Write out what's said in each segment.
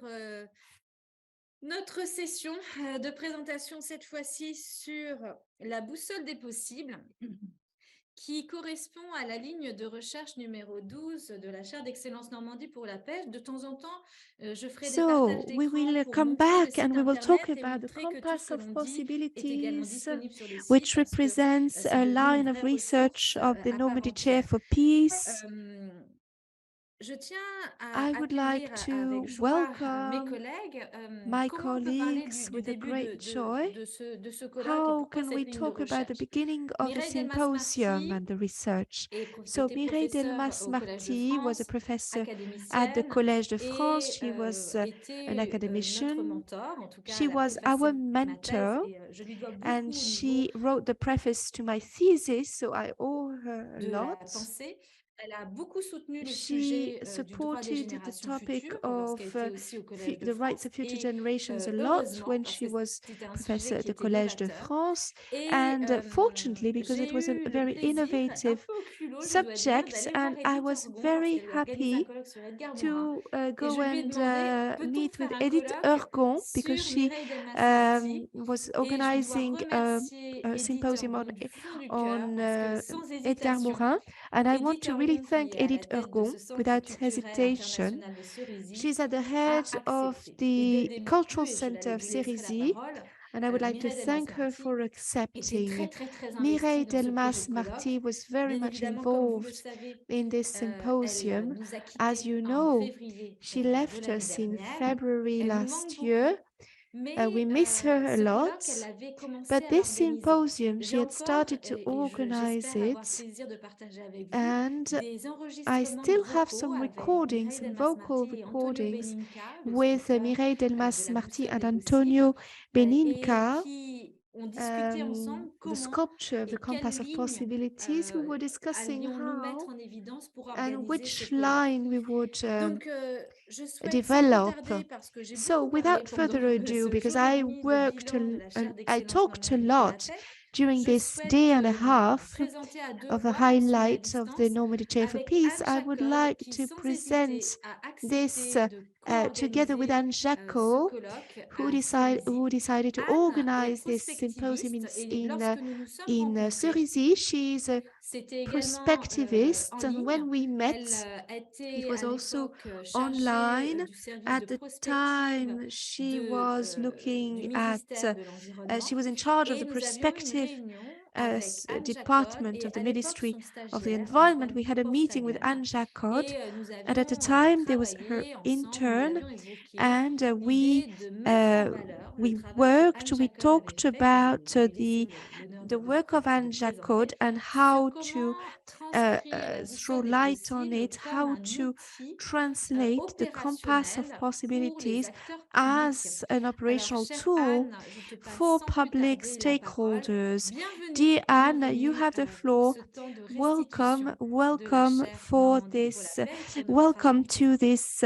reprendre notre session de présentation, cette fois-ci sur la boussole des possibles, qui correspond à la ligne de recherche numéro 12 de la chaire d'excellence Normandie pour la pêche. De temps en temps, je ferai des partages So we d'écran will pour come montrer le back and site we will talk internet et about the montrer que tout ce compass que of l'on dit est également possibilities, disponible sur le site, which parce que represents c'est a devenu une line of vraie research ressource of the à part Normandy Chair entière. for Peace. Je tiens I à would accueillir like to avec joie mes welcome collègues. my Comment on peut parler colleagues du with a début great joy. de ce colloque et How pourquoi can cette we ligne de talk about the recherche? beginning of the Mireille symposium Delmas-Marty and the research? So était Mireille professeure au Collège de Delmas-Marty was a France, professor at the académicienne, Collège de France. et She was an était notre academician. mentor. En tout cas, She elle a was our préfacé ma thèse mentor et je lui dois and beaucoup au niveau she wrote the preface to my thesis, so I owe her a de la lot. pensée. Elle a beaucoup soutenu le She sujet du droit des supported the générations topic futures lorsqu'elle of était aussi au Collège de the rights France. of future Et generations a lot heureusement, when parce she que was c'était un sujet professor at qui the était Collège de novateur. France, Et and fortunately, because it j'ai was a eu le very plaisir, un innovative peu au culot, je dois dire, subject, d'aller voir and I Edith was Heurgon very lorsqu'elle lui organisait un happy colloque sur Edgar Morin. to Et go je lui ai and demandé, peut-on meet faire with un Edith colloque Heurgon because sur she Mireille Delmas-Marty? was Et je dois organizing remercier a Edith symposium Heurgon du fond du cœur, on parce que sans Edgar hésitation, Morin, and I want Edith to really Heurgon, qui thank est à la Edith tête de Heurgon ce centre without culturel hesitation. international de Cerisy, She's at the head a of accepté. Et dès le the début, Cultural et je Center of lui laisserai la Cerisy, parole, and I would like to Mireille thank her Delmas-Marty for était accepting. très investie Mireille dans ce projet de Delmas-Marty colloque. was very Bien much évidemment, comme vous le involved savez, in this elle symposium. nous a As quittés you en know, février she de left l'année us in dernière. February Elle nous manque last year. beaucoup. Mais We miss her a ce colloque, elle lot, avait commencé but à this l'organiser. symposium, she J'ai had encore, started to et organize j'espère avoir it, plaisir de partager avec vous, and des I enregistrements still have vocaux some avec recordings, Mireille some vocal Delmas-Marty et Antonio recordings Beninca, le with sculpteur Mireille de Delmas la Marti boussole and des possibles, Antonio et Beninca, qui ont discuté ensemble the comment sculpture of the et quelle compass of ligne possibilities. We were discussing allions-nous how mettre en évidence pour and organiser ce which colloque. line we would Donc, je souhaite sans plus develop. tarder, parce que j'ai So beaucoup parlé without pendant further ado, ce because jour et I demi de worked, bilan de la chaire I d'excellence talked a Normandie pour la lot pêche, during je this day souhaite and a half présenter à deux of the voix personnes à highlights of the distance Normandy Chair for avec Peace. Anne I would JACOD like qui, to sans present hésiter, a this accepté de together with co-organiser Anne ce Jacot, colloque who, à Cerisy. decided to Anne est organize this symposium prospectiviste et lorsque nous nous sommes in rencontrés, Cerisy. She's a c'était également en prospectivist, and ligne. when we Elle met, it était was à also l'époque chargée online. du service At de the prospective time, she was du looking at, ministère de she l'Environnement. was in charge of Et the nous avions une prospective réunion avec Anne JACOD department et of the à l'époque Ministry son of the stagiaire, Environment. Antoine We had a meeting with Portagen. Anne Jacod, Et nous and at the avions time there was her travaillé ensemble, nous intern, avions évoqué and l'idée de mettre en valeur le we travail que worked, Anne we JACOD avait talked fait, que je about vais laisser l'honneur the work of de Anne présenter, Jacod and sur how to comment transcrire la throw boussole des light on possibles it, comme how un to outil translate the compass of opérationnel pour les possibilities acteurs publics. as an Alors, operational chère tool Anne, je te passe for sans plus public tarder la parole. stakeholders. Bienvenue, Dear Anne, you bienvenue have the pour floor. ce temps de Welcome, restitution de la welcome chaire for Normandie pour la this, pêche de notre travail. welcome to this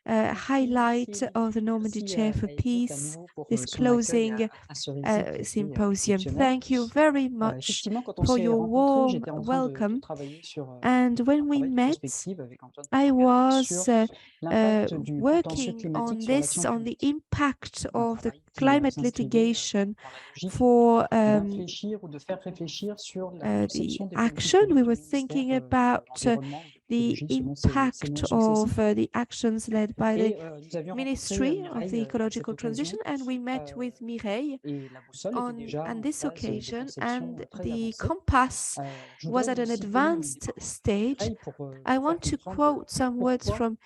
highlight Merci, of the Normandy merci Chair for à Edith à Peace, nouveau pour this son accueil closing à Cerisy qui a été symposium. exceptionnel. Thank you very much Effectivement, quand on for s'est your rencontrés, warm j'étais en train de welcome. travailler sur And when un we travail de met, prospective avec Antoine I Portagen was sur l'impact du contentieux working climatique on sur this, l'action on the publique. impact Un of the travail qui climate s'inscrivait litigation dans la logique for d'infléchir ou de faire réfléchir sur la the conception des politiques action. We publiques du were ministère thinking de about l'Environnement ou de the l'écologie selon ses impact noms of successifs. the actions led by the Et nous avions rencontré Ministry of the Mireille à cette Ecological occasion. Transition, and we met with Mireille Et la boussole était déjà on en this phase de occasion, conception and très the avancée. compass Je was voudrais at vous an citer des advanced paroles de stage. Mireille pour I faire want to comprendre quote some words pourquoi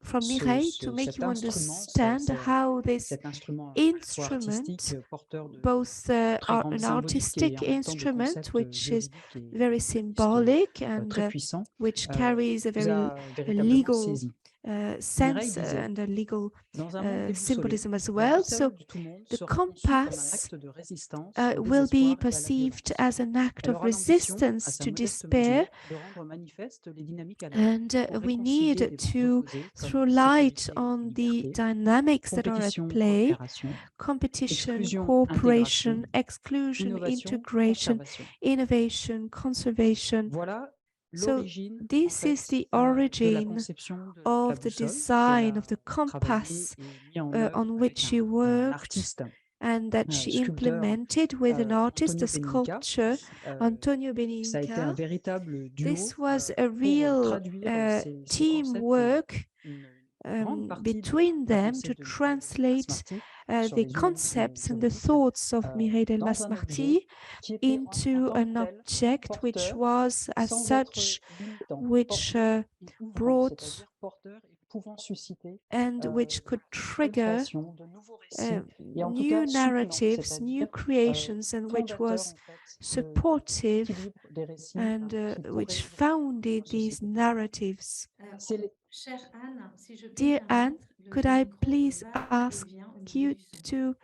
from Mireille to make cet you instrument, understand how this cet instrument à la fois instrument, artistique, porteur de both très grande an symbolique et artistic en même temps de instrument, concepts which is juridiques et very légistes symbolic and très puissants, which carries a vous very a véritablement legal saisi. Mireille sense disait: and a legal dans un monde déboussolé, symbolism as la well. boussole So du tout monde the sera conçue comme un compass acte de résistance au will be désespoir et à la perceived violence. as an act Elle of aura l'ambition, à resistance sa to modeste despair, mesure, de rendre manifeste les dynamiques à l'œuvre and pour we réconcilier need des vents to opposés throw comme light sécurité, on the liberté, dynamics that are at compétition, play: coopération, competition, exclusion, cooperation, intégration, exclusion, innovation, integration, conservation. innovation, conservation. Voilà So l'origine, en this is fait, the de la origin conception de la of the boussole design qu'elle of the a travaillé compass et mis en on œuvre which avec she un worked artiste, and that she sculpteur, implemented with an artist, Antonio a Beninca. sculpture, Antonio Ça a été un Beninca. véritable duo This was a pour real traduire ces concepts et teamwork une grande partie de between la them pensée to de Mireille translate Delmas-Marty sur the les humanismes concepts and the juridiques thoughts of Mireille dans un Delmas-Marty objet qui était en into tant an que tel object which porteur was as sans être such limitant, which porteur et ouvrant, brought c'est-à-dire porteur et pouvant susciter and which could de nouvelles trigger créations, de nouveaux récits, et en tout new cas soutenant, narratives, new c'est-à-dire creations, and which fondateur was en fait de supportive l'équilibre des récits and qui which co-règnent founded dans la these société. narratives. C'est les- Chère Anne, si je peux Dear Anne, permettre, could le I micro please va et ask vient au niveau you du son. to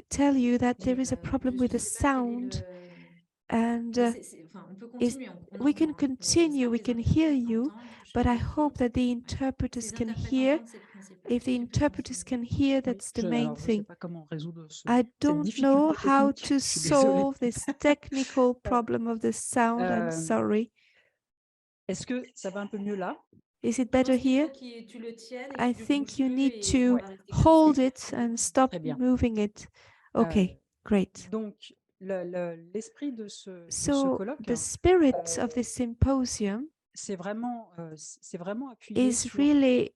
tell you that there is a problem with Je the sais pas quel est sound, le... and Mais enfin, on peut continuer, on we can entend, hein, mais continue, j'espère we que les can hear interprètes you, entendent. Je but I vérifie. hope that the Ouais. interpreters Si les can interprètes hear. entendent, c'est le principal. If the Tu peux interpreters continuer. can hear, Oui, that's the main alors je ne sais thing. pas comment résoudre I cette don't difficulté know how technique. to Je suis désolé. solve this technical problem of the sound. I'm sorry. Est-ce que ça va un peu mieux là? Is it Je better pense qu'il here? faut que tu le tiennes et I que tu think bouges you plus need et to ça va rester comme hold ça. it and stop Très bien. moving it. Okay, great. Donc, l'esprit de ce So colloque, the spirit of this symposium c'est vraiment appuyé is sur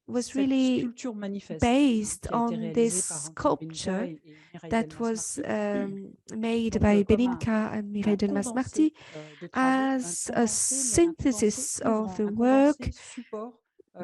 was cette really sculpture manifeste based qui a été on réalisée this par Antonio Beninca sculpture et Mireille that was Delmas-Marty. made Donc, by comme Beninca and Mireille Delmas-Marty de travaux, as a synthesis of the un work condensé support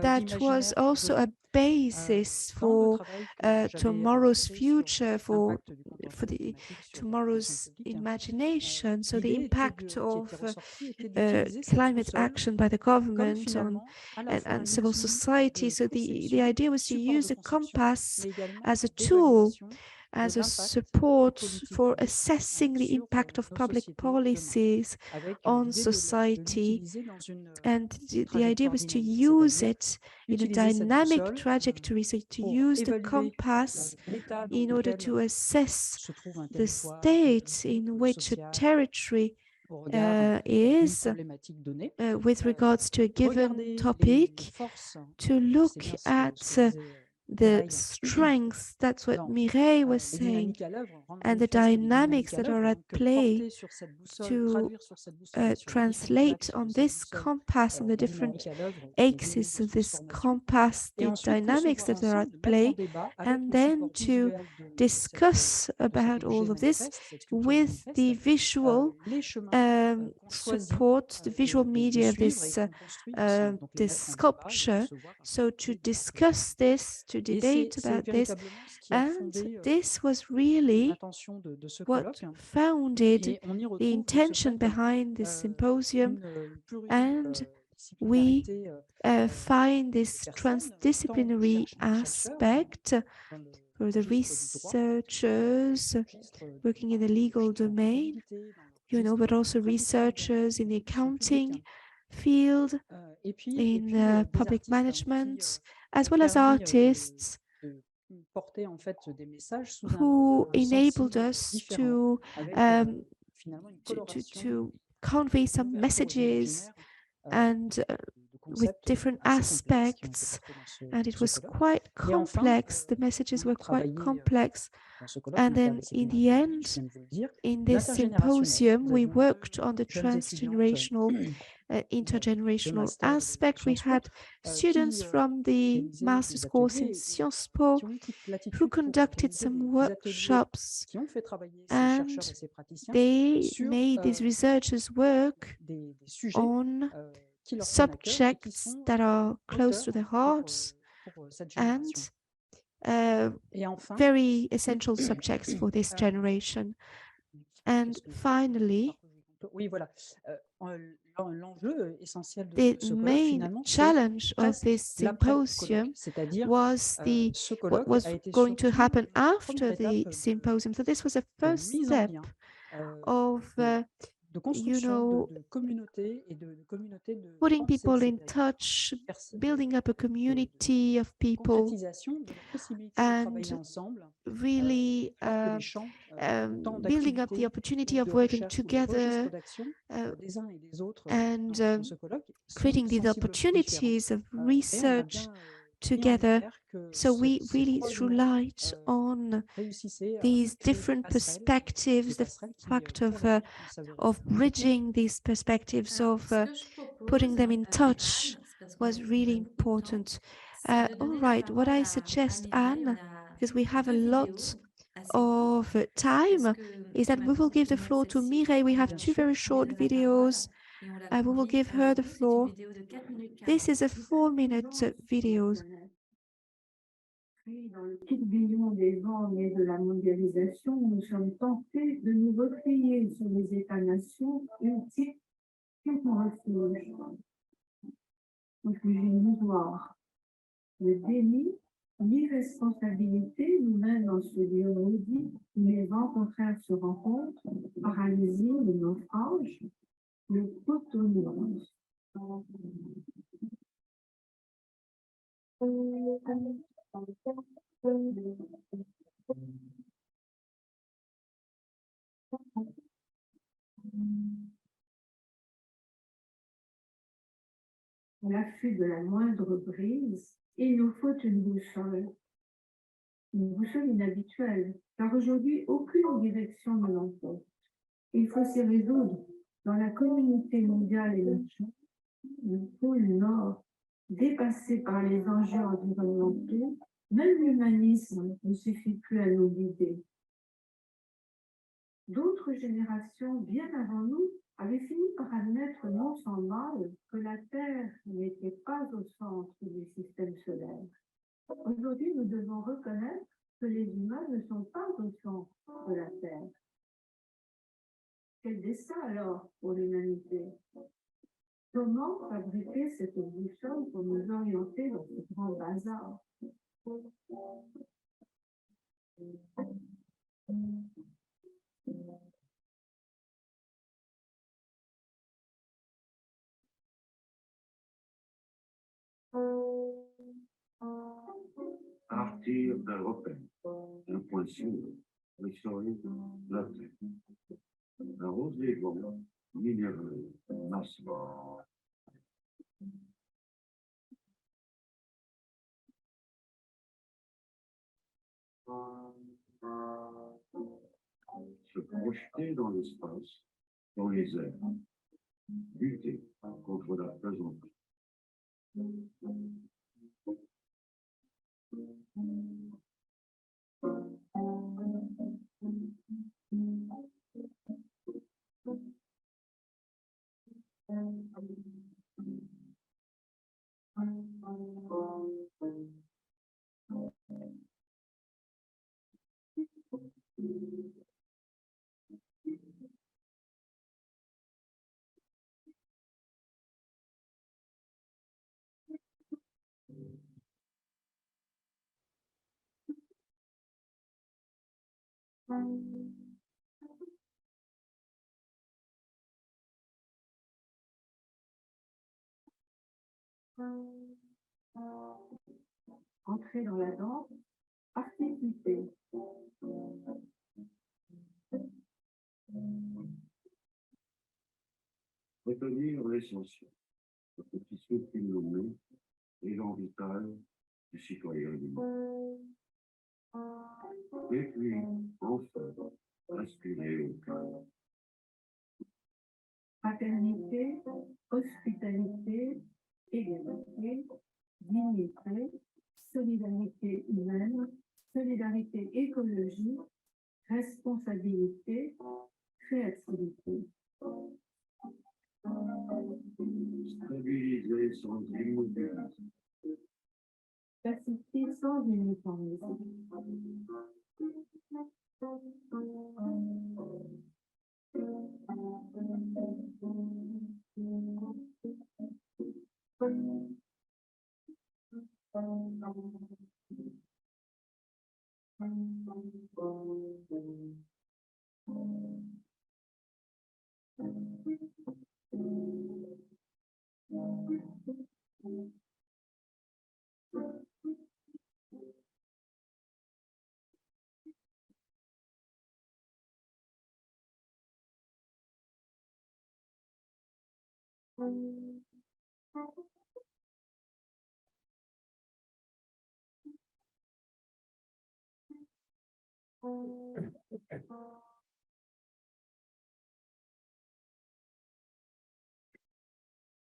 that was d'imaginaire also a par-dessous. basis Dans le for travail que j'avais tomorrow's fait sur future, for l'impact du contentieux climatique sur la tomorrow's fonction publique, imagination. So the l'idée impact qui était of ressortie était d'utiliser cette climate boussole action by the comme government on finalement à la fois and un civil outil society. de So the conception, idea was to support use de a conception, compass mais également as a tool, d'évaluation de as a l'impact des support politiques for publiques assessing the sur impact of nos public sociétés demain, policies avec on l'idée society. l'utiliser dans une And the idea trajectoire was to dynamique, use c'est-à-dire it in a utiliser cette dynamic boussole trajectory, so to pour use the évaluer compass l'état dans in order lequel to assess se trouve un the territoire, state un in groupe which a social territory au regard d'une is problématique donnée. with regards to a given Regarder les topic, forces, to c'est look bien at ce que disait the Mireille, strengths, that's what dans Mireille was les saying, dynamiques à l'œuvre, rendre and the manifeste les dynamics dynamiques à that are l'œuvre, at donc play porter sur cette boussole, to traduire sur cette boussole, sur les différents translate axes on de cette this boussole, compass, on the les different dynamiques à l'œuvre, les axes données of de this transformation, compass, et the ensuite dynamics concevoir that are at ensemble, mettre en play, débat avec and le then support to visuel discuss cet about all objet of this manifeste, cette sculpture with manifeste, the visual les chemins qu'on choisit support, the visual de media of suivre et this qu'on construit ensemble, donc les this mettre en débat, les sculpture. recevoir, So to discuter, débattre discuss this, to et debate c'est about this, véritablement ce qui a and fondé this was really l'intention de ce what colloque. founded Et on y the retrouve de ce intention fait behind this symposium, une and we pluridisciplinarité find des this personnes, transdisciplinary chercheurs aspect dans le for the registre du droit, researchers registre de working in the legal gestion de domain, comptabilité, dans le but registre also de traduction researchers in the également, de fonction publique, accounting field, et puis in des public artistes management, as ont well as permis artists de porter en fait des messages sous un who angle enabled sensible us différent, to avec finalement une coloration to convey some ouverture aux messages imaginaires, and de with concepts different assez complexes qui ont été aspects, portés dans and it ce was colloque. quite Et enfin, complex. The messages on a were quite travaillé complex. dans ce colloque And then in the end, je viens de vous le dire, in this l'intergénérationnel. symposium, Nous we avions worked on the jeunes étudiantes transgenerational, de intergenerational master de aspect. We Sciences Po, had qui students from the organisaient master's des course in ateliers Sciences Po qui ont eu toute who latitude pour conducted organiser some des ateliers workshops, qui ont fait travailler ces and chercheurs et ces praticiens they sur made these researchers work des sujets on qui leur tiennent à cœur et qui subjects sont that are close to moteurs their hearts pour cette and génération. Et enfin, very essential subjects for this generation. And finally, oui, voilà. L'enjeu essentiel de the ce colloque, main finalement, c'est challenge of presque this l'après-colloque, symposium c'est-à-dire was ce what colloque was a été going to surtout happen une after première the étape symposium. So this was a de first mise en step lien of de de construction de communautés et de communautés de putting pensée, people in c'est-à-dire touch, building up a community of people, concrétisation de la possibilité de travailler ensemble really alors que les champs building up the opportunity of working together des uns et des autres and dans ce colloque creating these opportunities of research together. So we really threw light on these different perspectives, the fact of bridging these perspectives, of putting them in touch was really important. All right, what I suggest, Anne, because we have a lot of time, is that we will give the floor to Mireille. We have two very short videos. We will give her the floor. This is a 4-minute video. Dans le tourbillon des vents nés de la mondialisation, nous sommes tentés de nous replier sur les États-nations ultimes pour refuge. Refuge illusoire. Le déni, l'irresponsabilité nous mènent dans ce lieu maudit où les vents contraires se rencontrent, paralysie, le naufrage, le cotonneuse. À l'affût de la moindre brise, il nous faut une boussole inhabituelle, car aujourd'hui, aucune direction ne l'emporte. Il faut s'y résoudre dans la communauté mondiale et le pôle Nord, dépassé par les enjeux environnementaux, même l'humanisme ne suffit plus à nous guider. D'autres générations, bien avant nous, avaient fini par admettre non sans mal que la Terre n'était pas au centre du système solaire. Aujourd'hui, nous devons reconnaître que les humains ne sont pas au centre de la Terre. Quel dessein alors pour l'humanité? Comment fabriquer cette boussole pour nous orienter dans ce grand bazar? Partir d'un repère, un point sûr, l'historique, la terre. Un rosier blanc, minéreux, massement. Se projeter dans l'espace, dans les airs, lutter contre la pesanteur. Entrer dans la danse, participer. Retenir l'essentiel, le petit souffle innommé, l'élan vital du citoyen du monde. Et puis, enfin, respirer au cœur. Fraternité, hospitalité, égalité, dignité, solidarité humaine, solidarité écologique, responsabilité, créativité. Stabiliser sans immobiliser. Pacifier sans uniformisme.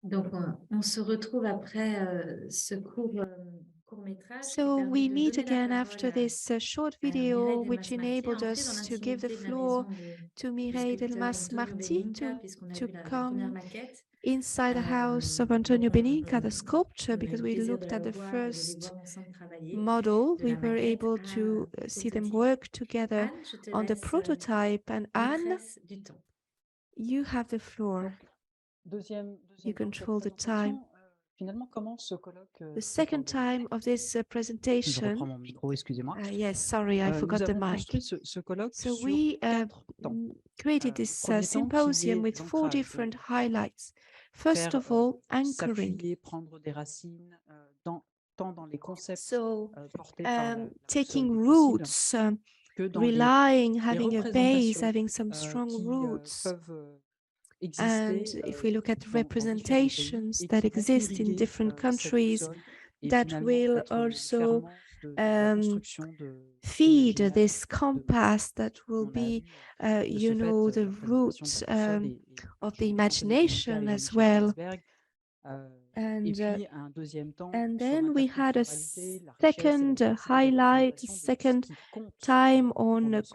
Donc, on se retrouve après ce court-métrage qui So permet we de meet donner la again parole after this short à Mireille video, which Delmas-Marty, enabled entrer dans us to give the l'intimité de la floor maison du to Mireille sculpteur Antonio Delmas-Marty Beninca, puisqu'on a to vu la première come maquette. inside the house of Donc, Antonio Beninca, the sculptor, on a eu because le we plaisir de looked la at the revoir et de les first voir ensemble travailler. model. de We la were maquette able à to see them prototype. work together Anne, je te on the laisse prototype. And Anne, maîtresse du temps. you have the floor. Donc, deuxième You temps de cette control the time. présentation, finalement, comment ce colloque The s'est second organisé? time of this Je reprends presentation. mon micro, excusez-moi. Yes, sorry, I Nous forgot the avons mic. construit ce colloque So sur we 4 temps. created Le this premier temps qui symposium est with 4 l'ancrage, different donc highlights. First faire of all, anchoring. s'appuyer, prendre des racines, tant dans les concepts So portés par la taking boussole des possibles roots, que dans les relying, having a base, représentations having some strong qui roots. peuvent And exister if we look at dans différents pays representations et that qui vont exist in irriguer different cette countries, boussole et that finalement will être le also ferment de la construction de feed l'imaginaire this de compass that will on a be, vu de ce fait the la présentation root de la boussole et of the Antonio imagination Beninca et as Michel well. Herzberg. Et And puis un deuxième temps and sur then we had a l'interculturalité, la richesse et second la diversité des highlight, représentations de ce second qui compte time pour on nos sociétés,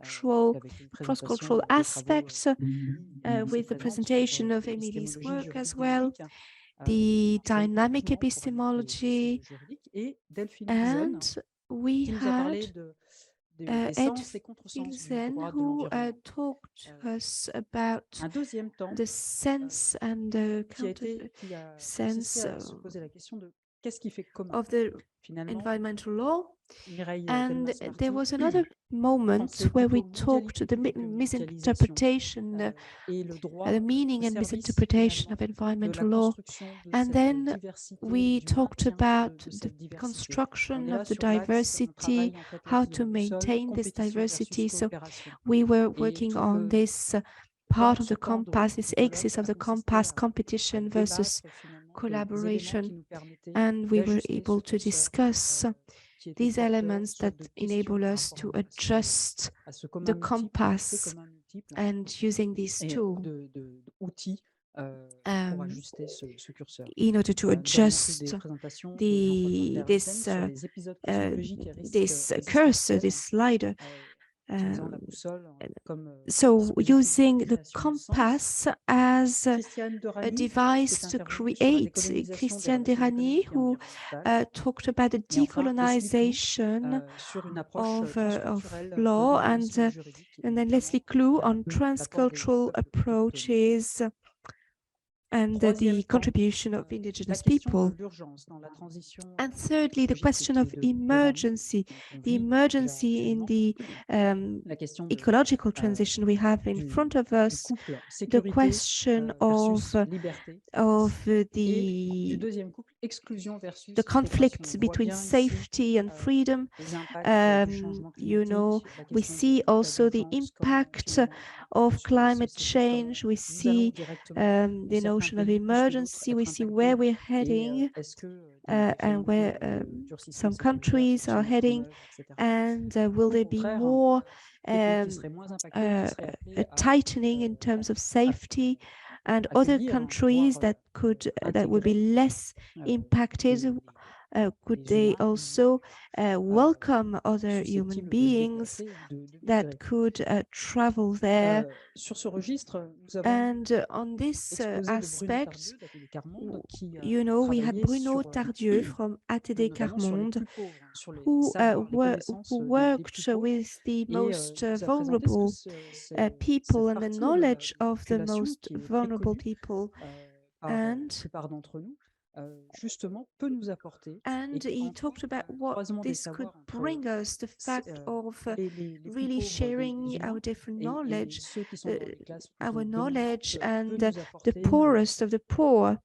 cross-cultural avec une présentation des travaux aspects with the presentation of Emily's work as well, the dynamic epistemology, et Delphine and we qui nous a parlé had des sens et contresens du Hilsen, droit de who l'environnement. talked to us about Un deuxième temps the sense and the qui a sense consisté à se poser la question de qu'est-ce qui fait commun of the finalement. environmental law. Mireille And Delmas-Marty there was another moment pensait where we plutôt talked the mondialité que misinterpretation, et le droit the meaning au and service misinterpretation of finalement de environmental la law. construction de And cette then diversité, we du talked maintien about de the cette diversité. On construction est là of the sur l'axe, un diversity, travail en fait how l'axe de to la boussole, maintain this compétition diversity. versus So coopération. we were Et working tout on this part of the compass, this axis of the compass, competition versus collaboration. And we were able to discuss these elements that enable us to adjust the compass and using these tools in order to adjust this cursor, this slider. So using the compass as a device to create, Christiane Derani, who talked about the decolonization of law, and then Leslie Clou on transcultural approaches and the contribution of indigenous people. And thirdly, the question of emergency, the emergency in the ecological transition we have in front of us, the question of the conflict between safety and freedom. We see also the impact of climate change. We see the notion of emergency. We see where we're heading and where some countries are heading. And will there be more a tightening in terms of safety, and other countries that would be less impacted? Could they also welcome other human beings that could travel there? And on this aspect, we had Bruno Tardieu from ATD Carmonde, who worked with the most vulnerable people and the knowledge of the most vulnerable people. And he talked about what this could bring us, the fact of really sharing our different knowledge, our knowledge, and the poorest of the poor.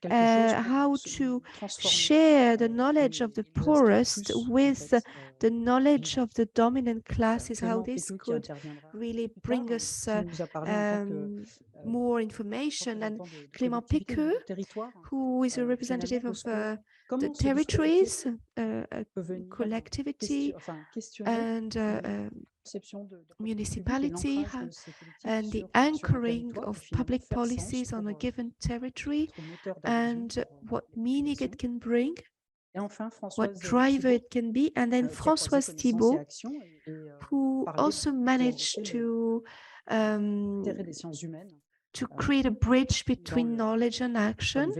how to share the knowledge of the poorest with the knowledge of the dominant classes, how this could really bring us more information. And Clément Péqueux, who is a representative of the territories, collectivity, and municipality, and the anchoring of public policies on a given territory, and what meaning it can bring, what driver it can be. And then Françoise Thibault, who also managed to create a bridge between knowledge and action,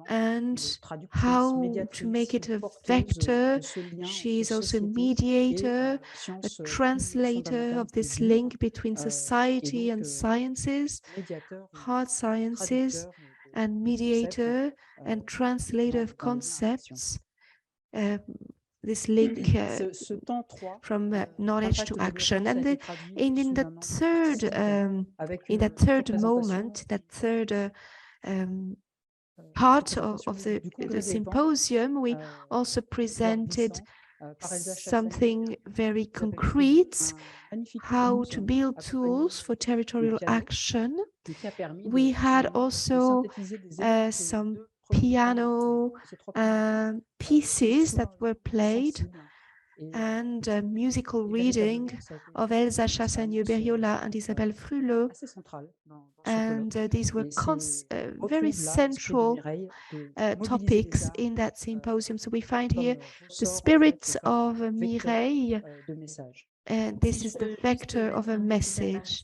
and how to make it a vector. She is also a mediator, a translator of this link between society and sciences, hard sciences, and mediator and translator of concepts. This link from knowledge to action. And in that third moment, that third part of the symposium, we also presented something very concrete, how to build tools for territorial action. We had also some piano pieces that were played, and musical reading of Elsa Chassagneux-Berriola and Isabelle Fruleux. And these were very central topics in that symposium. So we find here the spirit of Mireille, and this is the vector of a message.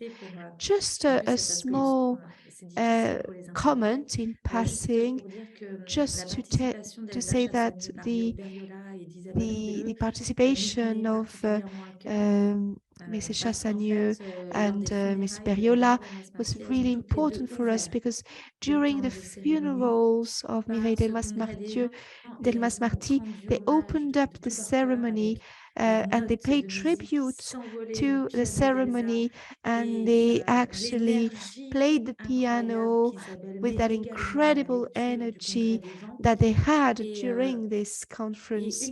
Just a small comment in passing, just to say that the participation of Mrs. Chassagneux and Ms. Berriola was really important for us, because during the funerals of Mireille Delmas-Marty, they opened up the ceremony and they paid tribute to the ceremony, and they actually played the piano with that incredible energy that they had during this conference.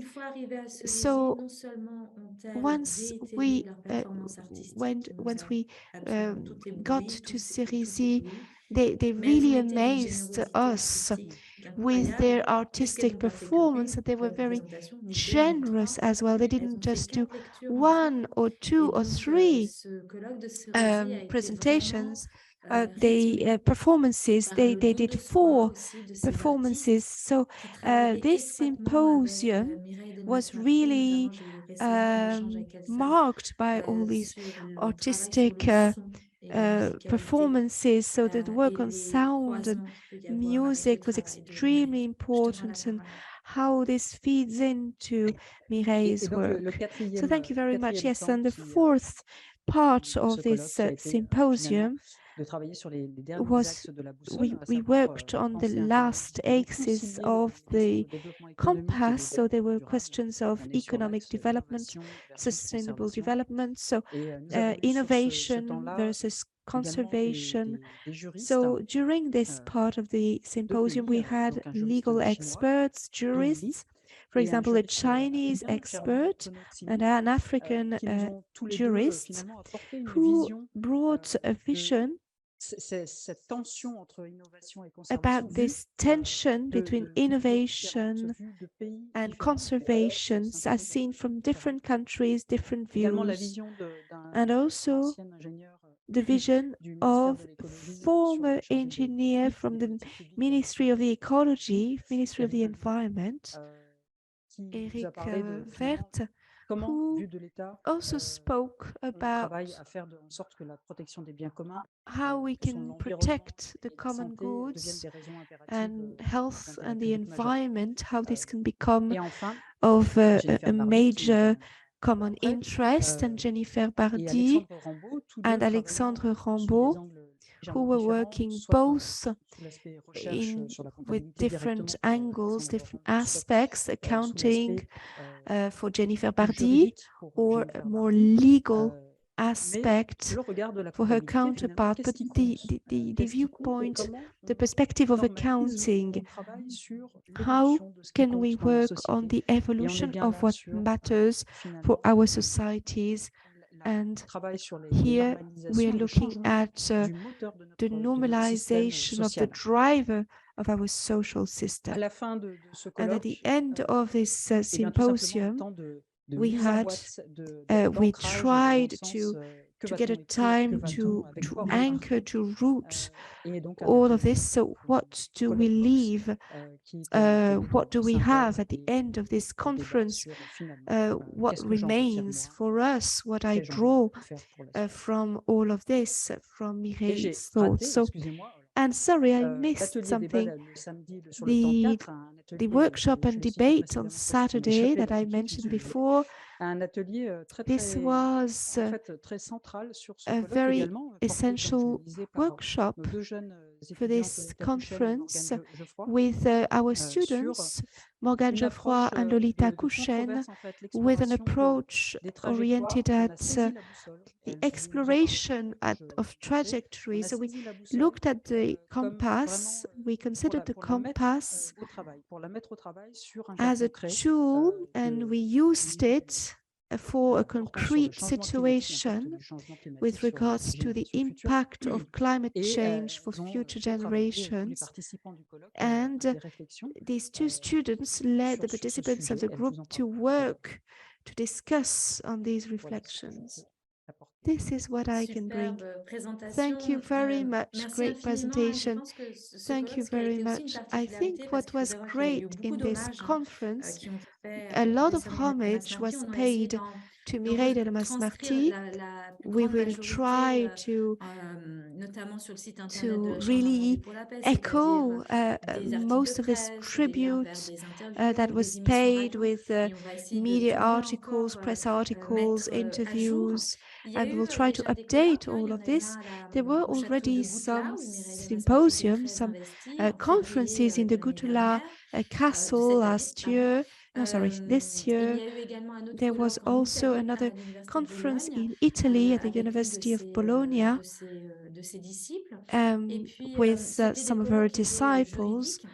So once we got to Cerisy, they really amazed us with their artistic performance, and they were very generous as well. They didn't just do one or two or three presentations, performances. They did 4 performances. So this symposium was really marked by all these artistic performances. So the work on sound and music was extremely important, and how this feeds into Mireille's work. So thank you very much. Yes, and the fourth part of this symposium was we worked on the last axis of the compass. So there were questions of economic development, sustainable development, so innovation versus conservation. So during this part of the symposium, we had legal experts, jurists, for example, a Chinese expert and an African jurist, who brought a vision about this tension between innovation and conservation, as seen from different countries, different views, and also the vision of former engineer from the Ministry of the Ecology, Ministry of the Environment, Eric Vert, who also spoke about how we can protect the common goods and health and the environment, how this can become of a major common interest. And Jennifer Bardi and Alexandre Rambaud, who were working both with different angles, different aspects, accounting for Jennifer Bardi, or more legal aspect le regard de la for her comptabilité, finalement, counterpart, qu'est-ce but qui the, compte? the, the, the Qu'est-ce qui compte et viewpoint, comment the perspective of on organise, accounting. on travaille sur How l'évolution de ce qui can we compte dans la work on société. the Et on est evolution bien of là what sur matters finalement for our societies? And on travaille sur les here we are normalisations, le looking changement at du moteur de the notre système normalization of the social. driver of our social À system. la fin de ce And at the colloque, end of this eh bien, tout simplement un symposium, temps de we mise en had boîte, we d'ancrage dans le tried sens to que get a va-t-on écrire, que time va-t-on, avec to quoi anchor, repartir. to root Et donc un all of atelier, this. So what do we colloque box, leave? qui était What do we have symbole at the end of this des débats conference? sur finalement What qu'est-ce que j'en retire remains moi, for us? What I qu'ai-je envie draw de faire pour la suite. from all of this, from Et j'ai Mireille's thoughts. raté, So, excusez-moi, and sorry, I missed l'atelier débat something. le samedi sur le temps 4, un The atelier workshop que and j'ai cité debate on précédemment, parce qu'on Saturday échappait that dans I ce titre, mentioned si vous voulez. before, Un atelier this très, was en fait, très central sur ce a colloque very également, porté, comme je essential le disais, par workshop nos deux jeunes for étudiantes, this Lolita Kouchen et Morgane conference Geoffroy, with our sur students, Morgane une Geoffroy approche and Lolita de Kouchen, controverse, en fait, with an l'exploration approach des trajectoires. oriented On a at saisi la boussole. the Elle nous en parlera exploration plus, of je sais. On trajectories. a So we saisi la boussole looked at the comme compass, vraiment we considered the pour la mettre compass au travail, pour la mettre au travail sur un cas as a concret tool, and we used mise it for a portant sur le concrete changement climatique, l'impact situation du changement climatique with sur les regards to the générations futures, impact of climate et change for dont future font travailler tous les generations. participants du colloque And des réflexions these two students led the sur ce participants of sujet. the Elles group vous en to parleront plus work, to discuss on these Voilà ce que je reflections. peux apporter. This is what I can bring. Superbe présentation. Thank you very much. Merci Great infiniment. Je presentation. pense que ce Thank you colloque, ce qui a very été aussi une much. I particularité, think parce what qu'il faut was savoir qu'il y avait eu great beaucoup in this d'hommages conference, qui ont été faits a lot de of Samuel homage Delmas-Marty. was On a essayé paid to d'en Mireille retranscrire Delmas-Marty. la plus We grande will majorité, try to notamment sur le site internet de la Chambre really Normandie pour la paix, echo c'est-à-dire des articles most de of this presse, des liens vers tribute des interviews, that des was émissions paid radio, with et on va essayer de media mieux articles, encore press articles, mettre à jour. interviews, Il y a and eu we'll try to déjà des update colloques, il all y en of a eu this. un There were au château already de Goutela some où Mireille Delmas-Marty était symposiums, très some investie en conferences février in de the l'année Gutula dernière, de castle cette année, last pardon. year. No, sorry, this Il year. y a eu également un autre There was colloque en also Italie, another à l'université de conference Bologne, in Italy at the avec une University of Bologna de ses disciples. Et puis, with c'était des some of her colloques qui étaient disciples. juridiques.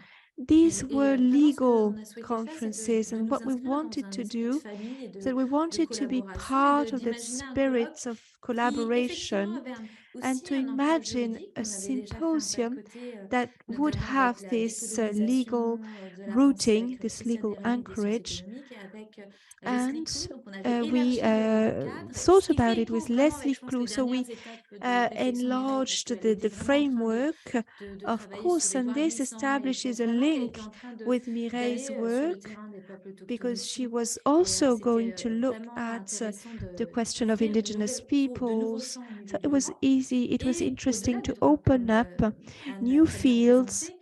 These were Vraiment, ce legal qu'on a souhaité faire, c'est conferences, de and nous what we inscrire dans wanted un to esprit de do famille et is that we de wanted to be collaboration, et part of that d'imaginer un colloque spirit of qui, effectivement, collaboration avait and aussi to un ancrage imagine juridique. a On avait déjà fait un pas de symposium côté, that would notamment have avec la this décolonisation legal de la pensée rooting, avec this Christiane legal Errani des sciences anchorage. économiques, et avec Leslie And Clou. Donc, on avait we élargi le cadre, ce thought qui about fait it écho with vraiment avec, Leslie je pense, Clou. les So we dernières étapes de réflexion de Mireille, parce enlarged qu'elle the était vraiment en train framework, de of travailler sur course, les and droits this glissants, et establishes a vraiment, elle link était en train with Mireille's d'aller sur le work, terrain des peuples autochtones because she aussi. was Et also going c'était to look vraiment at intéressant the question of d'ouvrir indigenous de nouveaux peoples. champs au niveau So du it was droit. easy, it was Et interesting au-delà to du droit, open comme up Anne l'a new très bien fields, présenté.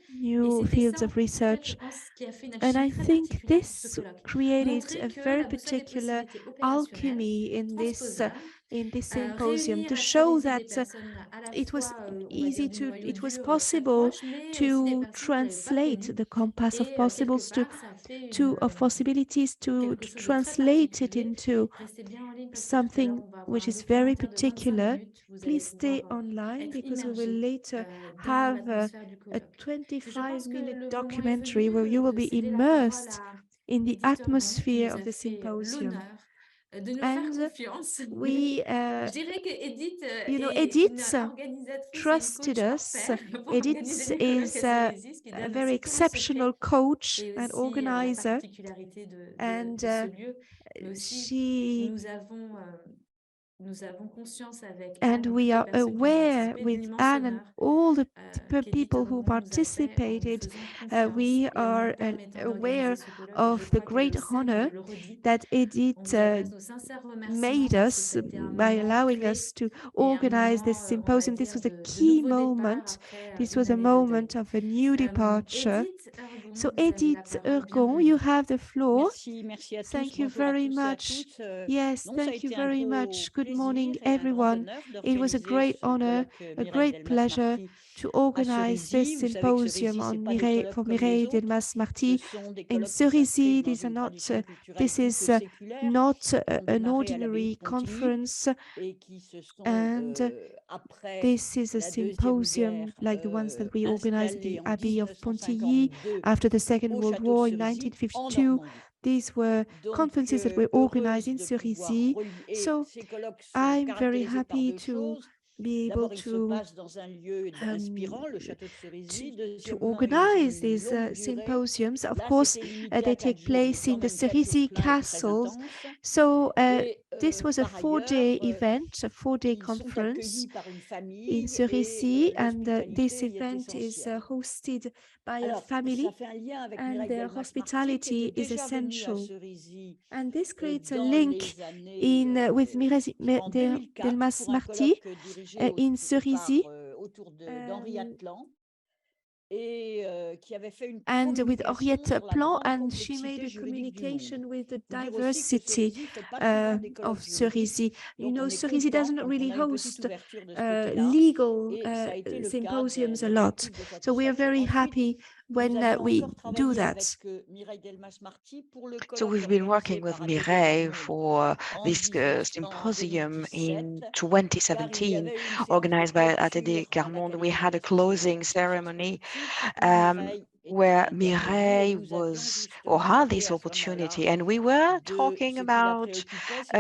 Et new c'était fields ça, of en fait, je research. pense, qui a fait une And alchimie I très think particulière pour ce this colloque. created Montrer a que very la boussole des particular possibilités opérationnelles, alchemy transposables, in this symposium, réunir to à la fois show des idées, that des personnes à la it was fois, on va dire, easy du to, noyau it was dur très possible proche, mais aussi des to personnes que je n'avais pas translate connues. the compass of Et quelque possibles part, ça a fait of possibilities to quelque chose de très translate it particulier. into Restez bien en ligne parce que tout à l'heure, something on va avoir which un is very documentaire de 25 particular. minutes. Vous allez Please stay pouvoir online être because we will immergé later dans have l'atmosphère du a colloque. Je pense que 25-minute le moment est documentary venu where you will de be céder la parole immersed à in the Edith Heurgon, qui atmosphere nous of a the fait symposium. l'honneur de nous faire And confiance. we, Je dirais que Edith est une Edith organisatrice et une trusted coach us. parfaite pour organiser Edith des colloques is à Sérésis, ce qui a donne very aussi tout le exceptional secret coach et and aussi la organizer. particularité And de ce lieu. Mais aussi, she nous avons conscience avec and Anne et we toutes les are personnes qui ont aware participé de with l'immense Anne and honneur all the qu'Edith people who Heurgon nous a fait en nous participated. faisant confiance We et en nous are permettant aware d'organiser ce colloque. Et je of the crois qu'elle great le sait, mais je honor le redis. that On Edith vous adresse nos sincères remerciements made parce que us ça a été un by moment allowing clé us to et un organize this moment, on va symposium. This dire, was a de key nouveau départ moment. après This une was a année de moment deuil. of a new departure. Edith Heurgon, So vous avez la Edith parole. Heurgon, you Bienvenue. have the floor. Merci à tous. Thank you Bonjour à very tous et à much. toutes. Yes, Non, ça a thank you été un very gros, much. Good Good morning, everyone. It was a great honor, a great pleasure to organize this symposium on for Mireille Delmas-Marty in Cerisy. This is not an ordinary conference, and this is a symposium like the ones that we organized at the Abbey of Pontilly after the Second World War in 1952. These were conferences that were organized in Cerisy. So I'm very happy to be able to organize these symposiums. Of course, they take place in the Cerisy Castle. So this was a 4-day event, a 4-day conference in Cerisy, and this event is hosted by a family, and their hospitality is essential. And this creates a link with Mireille Delmas-Marty in Cerisy, and with Henriette Plan, and she made a communication with the diversity of Cerisy. You know, Cerisy doesn't really host legal symposiums a lot, so we are very happy when we do that. So we've been working with Mireille for this symposium in 2017, organized by ATD Carmonde. We had a closing ceremony where Mireille had this opportunity, and we were talking about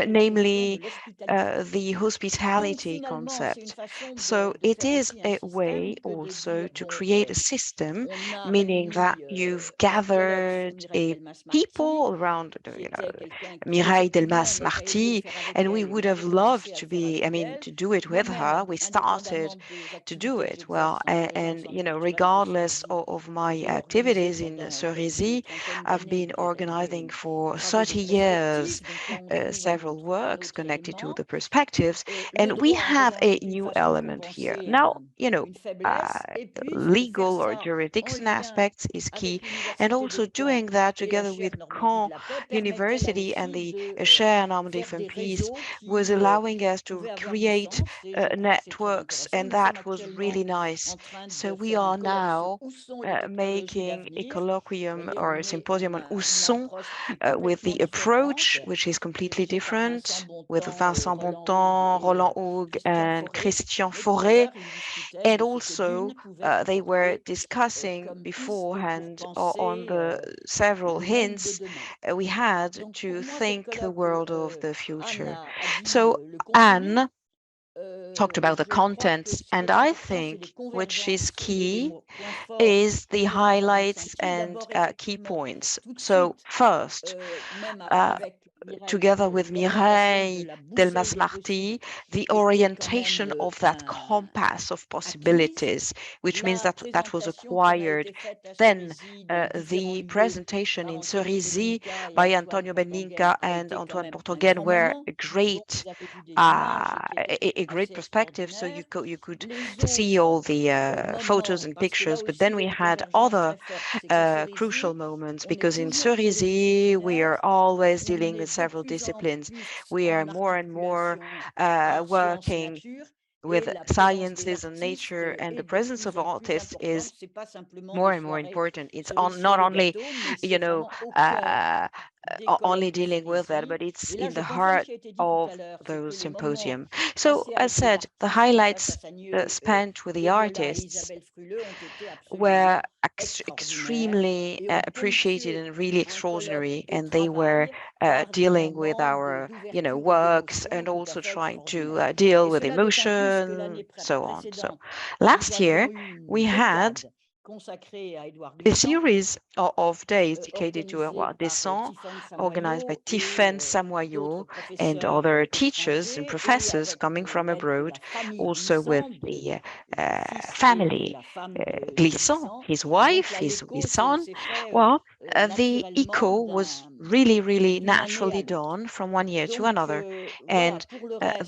namely the hospitality concept. So it is a way also to create a system, meaning that you've gathered a people around Mireille Delmas-Marty, and we would have loved to do it with her. We started to do it well, and you know, regardless of my activities in Cerisy, I've been organizing for 30 years several works connected to the perspectives, and we have a new element here. Now, you know, legal or jurisdiction aspects is key, and also doing that together with Caen University and the Chaire Normandy for Peace was allowing us to create networks, and that was really nice. So we are now making a colloquium or a symposium on où sont with the approach, which is completely different, with Vincent Bontemps, Roland Hougue, and Christian Fauré. And also, they were discussing beforehand on the several hints we had to think the world of the future. So Anne talked about the contents, and I think which is key is the highlights and key points. So first, together with Mireille Delmas-Marty, the orientation of that compass of possibilities, which means that that was acquired. Then the presentation in Cerisy by Antonio Beninca and Antoine Portogen were a great perspective. So you could see all the photos and pictures, but then we had other crucial moments, because in Cerisy we are always dealing with several disciplines. We are more and more working with sciences and nature, and the presence of artists is more and more important. It's not only, you know, only dealing with that, but it's in the heart of those symposium. So as said, the highlights spent with the artists were extremely appreciated and really extraordinary, and they were dealing with our, you know, works, and also trying to deal with emotion, so on. So last year we had a series of days dedicated to Edouard Descent, organized by Tiffaine Samoyau and other teachers and professors coming from abroad, also with the family, Glissant, his wife, his son. Well, the echo was really, really naturally done from one year to another. And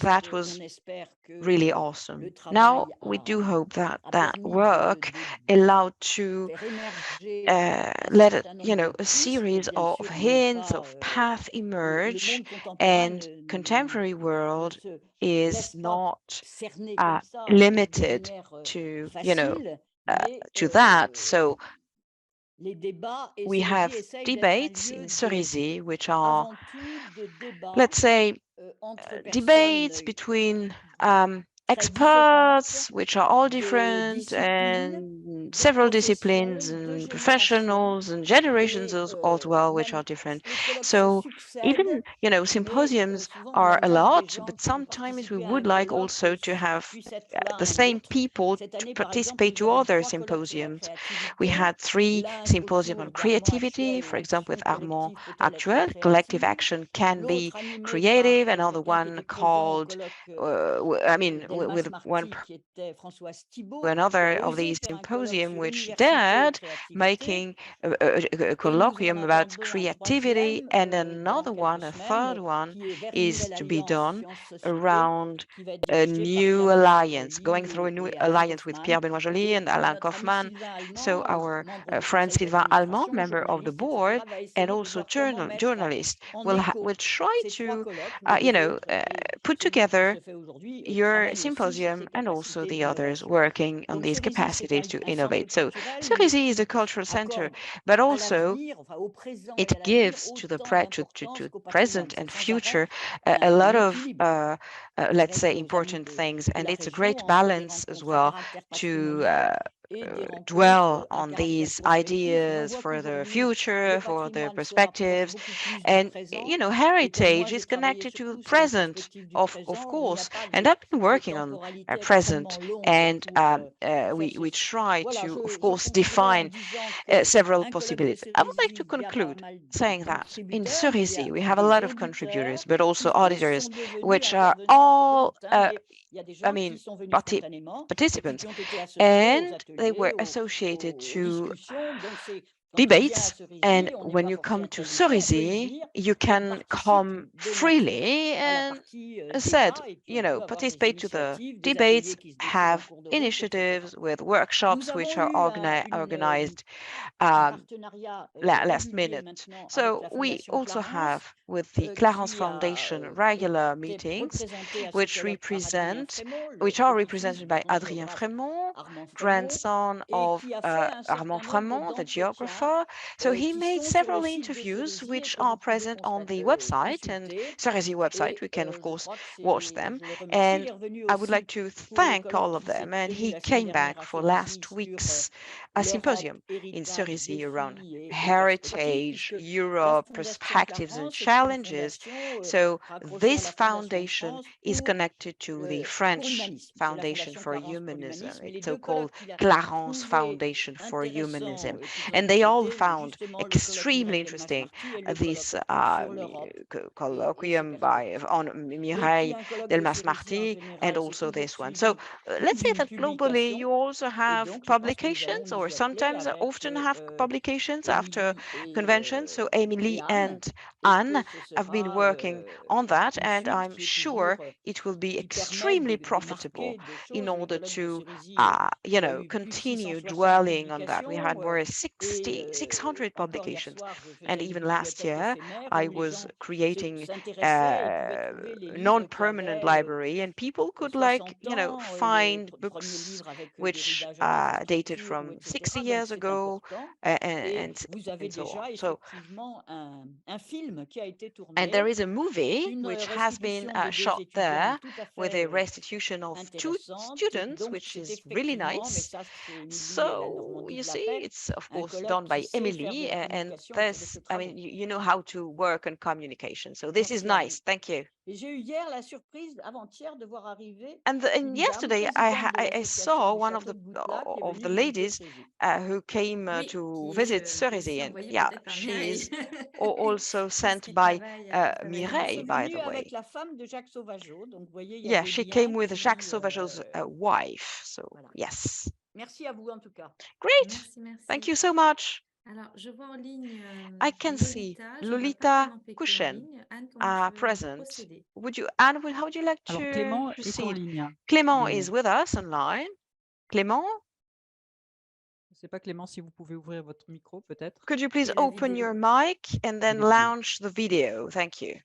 that was really awesome. Now, we do hope that that work allowed to let it, a series of hints of path emerge, and contemporary world is not limited to, to that. So we have debates in Cerisy, which are, let's say, debates between experts, which are all different, and several disciplines and professionals and generations as well, which are different. So even, symposiums are a lot, but sometimes we would like also to have the same people to participate to other symposiums. We had 3 symposiums on creativity, for example, with Armand Actuel, collective action can be creative, another one called, with one another of these symposium, which dared making a colloquium about creativity, and another one, a third one, is to be done around a new alliance, going through a new alliance with Pierre-Benoît Joly and Alain Kaufmann. So our friend Sylvain Allemand, member of the board, and also journalist, will try to, put together your symposium and also the others working on these capacities to innovate. So Cerisy is a cultural center, but also it gives to the present and future a lot of, let's say, important things. And it's a great balance as well to dwell on these ideas for the future, for the perspectives. And, heritage is connected to the present, of course. And I've been working on present, and we try to, of course, define several possibilities. I would like to conclude saying that in Cerisy, we have a lot of contributors, but also auditors, which are all, participants, and they were associated to debates. And when you come to Cerisy, you can come freely and participate to the debates, have initiatives with workshops which are organized last minute. So we also have with the Clarence Foundation regular meetings, which are represented by Adrien Frémont, grandson of Armand Frémont, the geographer. So he made several interviews which are present on the website, and Cerisy website. We can, of course, watch them. And I would like to thank all of them. And he came back for last week's symposium in Cerisy around heritage, Europe, perspectives and challenges. So this foundation is connected to the French Foundation for Humanism. It's so-called Clarence Foundation for Humanism. And they all found extremely interesting this colloquium on Mireille Delmas-Marty, and also this one. So let's say that globally you also have publications, or sometimes often have publications after conventions. So Émilie and Anne have been working on that, and I'm sure it will be extremely profitable in order to continue dwelling on that. We had more than 600 publications, and even last year I was creating a non-permanent library, and people could find books which dated from 60 years ago and so on. So, and there is a movie which has been shot there with a restitution of 2 students, which is really nice. So you see, it's of course done by Émilie, and this, you know how to work on communication. So this is nice. Thank you. And yesterday I saw one of the ladies who came to visit Cerisy, and yeah, she is also sent by Mireille, by the way. Yeah, she came with Jacques Sauvageau's wife. So yes. Great. Merci. Thank you so much. Alors, je vois en ligne I can see Lolita. Je ne vois pas Lolita Clément Péqueux en Kushen ligne. Anne, comment tu veux present. procéder? Anne, how would you like Alors, to Clément est en proceed? ligne. Clément Mais is with us online. Clément, je ne sais pas, Clément, si vous pouvez ouvrir votre micro, peut-être. could you please Et la open vidéo? your mic and then Il est muet. launch the video? Thank you.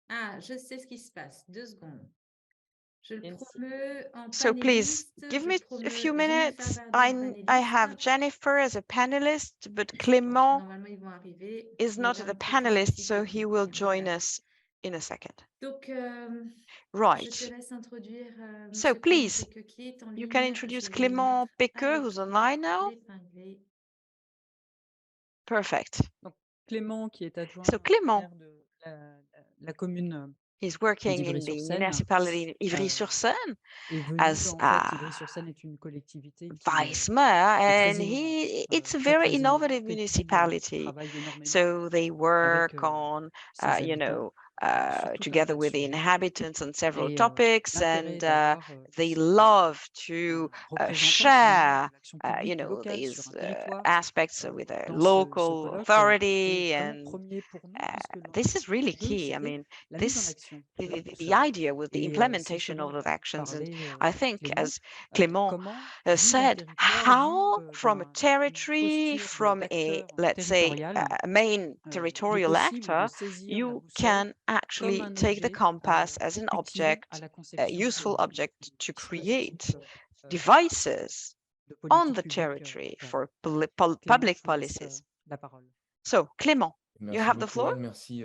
Ah, je sais ce qui se passe. 2 secondes. Je le Merci. promeux en So please panéliste. give Je me a promeux few Jennifer minutes. Verdon en I have panéliste. Jennifer as a panelist, but Clément Normalement, ils vont arriver. is Il y not aura the un petit panelist, souci so he will technique. join Voilà. us in a second. Donc, je te Right. laisse introduire So Monsieur Clément please, Péqueux qui est en you ligne. can introduce Je vais le Clément mettre à Péqueux, who's l'écran, online now. l'épingler. Perfect. Donc, Clément, qui est adjoint So au Clément maire de la commune is working in the d'Ivry-sur-Seine, municipality Ivry-sur-Seine est venu, as en fait, Ivry-sur-Seine est une collectivité qui vice mayor, est and it's a très, very très innovative innovante et qui municipality. travaille énormément So they avec work on, ses you habitants know, sur tout un together tas de with the sujets. inhabitants on several Et topics, l'intérêt and d'avoir they un love to représentant finalement share, de l'action publique locale sur these un territoire aspects with a dans ce local colloque qui authority, est vraiment and premier pour nous, puisque this is really l'enjeu, key. I c'était mean, la mise en this action the, de the cela. idea with the Et c'est implementation ce of dont those actions, and parlait I think, Clément, as Clément comment vivre un said, territoire vu how from a d'une territory, posture from a, d'acteur let's say, territorial, a main il est territorial possible de actor, saisir la you boussole can comme actually un take the objet compass as an utile à object, la a conception useful object to dispositifs create euh, devices de on politique the publique territory locale. for Clément, public je vous laisse policies. la parole. So, Clément, you Merci have the beaucoup, floor. Anne. Merci,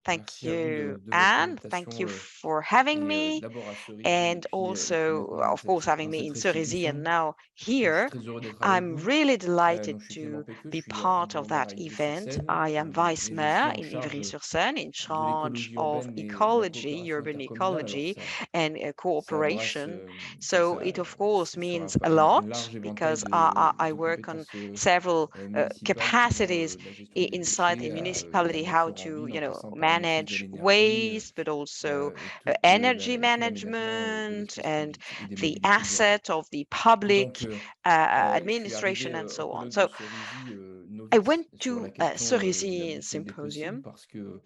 Thank merci à vous you, de votre Anne. Thank invitation you for having et me, d'abord à Cerisy and et puis also, maintenant of course, having dans me cette in Cerisy and restitution. now Donc, je suis here. très heureux d'être avec I'm vous. really delighted Donc, je suis Clément to Péqueux, je be suis part of adjoint au maire that à event. Ivry-sur-Seine I am vice et je suis mayor en in charge Ivry-sur-Seine, in de charge l'écologie of urbaine et de la ecology, coopération urban intercommunale. Alors, ecology, ça and abrace, cooperation. So it, of course, c'est sur means a un lot large éventail because I de work on compétences several municipales qui vont capacities de la gestion des inside the déchets à la municipality, how nature en to, ville, en passant par la maîtrise de manage l'énergie, waste, but also et energy tout l'aménagement de management l'espace and public et des the mobilités urbaines. asset of the public Donc, je suis administration arrivé and au so on. colloque de So Cerisy I novice went sur la to question de la Cerisy boussole des possibles symposium, parce que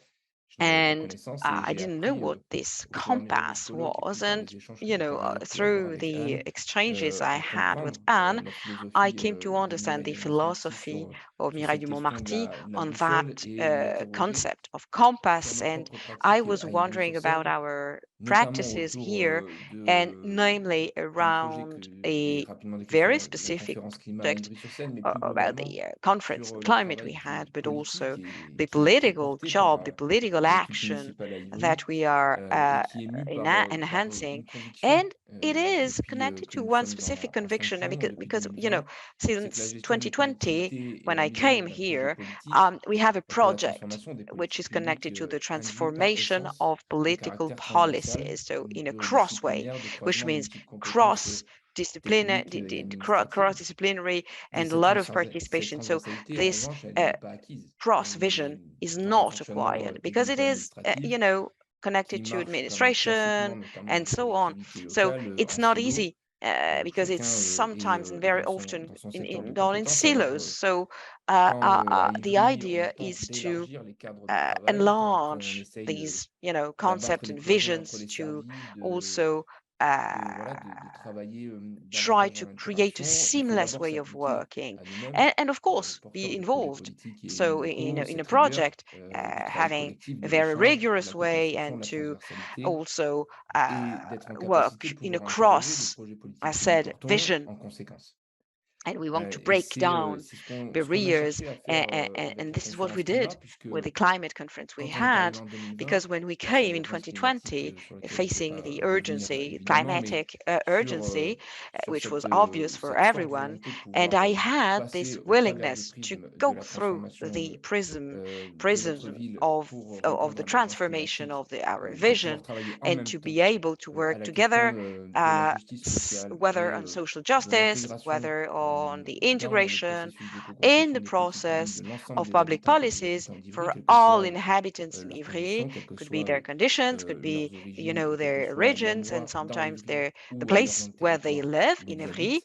je n'avais pas and connaissance et I j'ai didn't know appris what this au fur et à mesure de ce compass colloque et puis was. par And, les échanges que j'ai pu avoir avec vous, avoir through avec the Anne, exchanges I à had with comprendre Anne, la I philosophie came to de understand Mireille the et Anne Filippi philosophy sur, of sur Mireille cette question Dumont-Marty de la on boussole that et m'interroger concept of sur compass. nos And propres I pratiques was à wondering about Ivry-sur-Seine, our notamment practices autour here, and namely d'un projet around que j'ai a rapidement décrit sur very la specific conférence climat à subject Ivry-sur-Seine, mais plus about globalement the conference sur on le climate we travail had, but politique also et the qui est political porté job, par the political l'équipe action municipale à Ivry that we are et qui est mu par enhancing. une conviction And it is depuis connected que to nous one sommes specific en conviction, fonction because, depuis you know, 2020, c'est que la since gestion des 2020, collectivités et when la I mise en œuvre came d'un projet here, politique we have a pour la project transformation des which is politiques publiques connected to the induit par transformation essence of un political caractère transversal policies. So ou in a cross way, pluridisciplinaire de which croisement de means multiples compétences techniques et administratives. cross-disciplinary Et and a cette, lot of cette participation. So transversalité, en this revanche, elle n'est pas acquise. cross vision is Dans un not fonctionnement acquired because it is, technico-administratif connected qui to marche comme classiquement, administration notamment dans and les so on. collectivités So locales, it's en not silo, easy où because it's chacun sometimes and est very often dans son secteur de done in compétences. Alors, silos. So quand à the Ivry, on idea tente is to d'élargir les cadres de travail, quand on enlarge essaye these, d'abattre concepts les and cloisons entre visions les to services, also de travailler try davantage to en create a interaction, il faut seamless d'abord way of s'appliquer working, à nous-mêmes, and of course porteurs be de projets involved. politiques et élus So locaux, in a cette rigueur project, du travail having collectif, a de very l'échange, de la rigorous way, co-construction, and de la to transversalité, also et d'être en work capacité de in a pouvoir interroger les cross, projets I politiques que nous said, portons vision. en conséquence. And we want to Et break down c'est ce qu'on a barriers, cherché à faire avec and la this is what we conférence climat, did puisque with the climate conference we quand on est arrivé had, en 2020, because when we face à came in l'urgence climatique 2020, sur laquelle je ne vais facing pas the revenir urgency, évidemment, mais climatic sur, urgency, sur which was cette, obvious for cette forte everyone, volonté de and pouvoir I had passer this au travers du willingness to prisme de go la through transformation the de notre prism ville pour of répondre the à l'urgence transformation climatique, of our de pouvoir vision, travailler en and même to temps be able to à work la together, question de la justice sociale whether et on social de justice, l'intégration whether on the integration in the co-construction des petites villes process de l'ensemble of des public habitants policies d'Ivry, for quelles que all soient inhabitants in leurs Ivry. conditions, quelles que Could be soient their conditions, could be, leurs origines, ou quel que their soit origins, and l'endroit dans sometimes Ivry the ou ailleurs dans place le where they territoire live où in ils Ivry. habitent.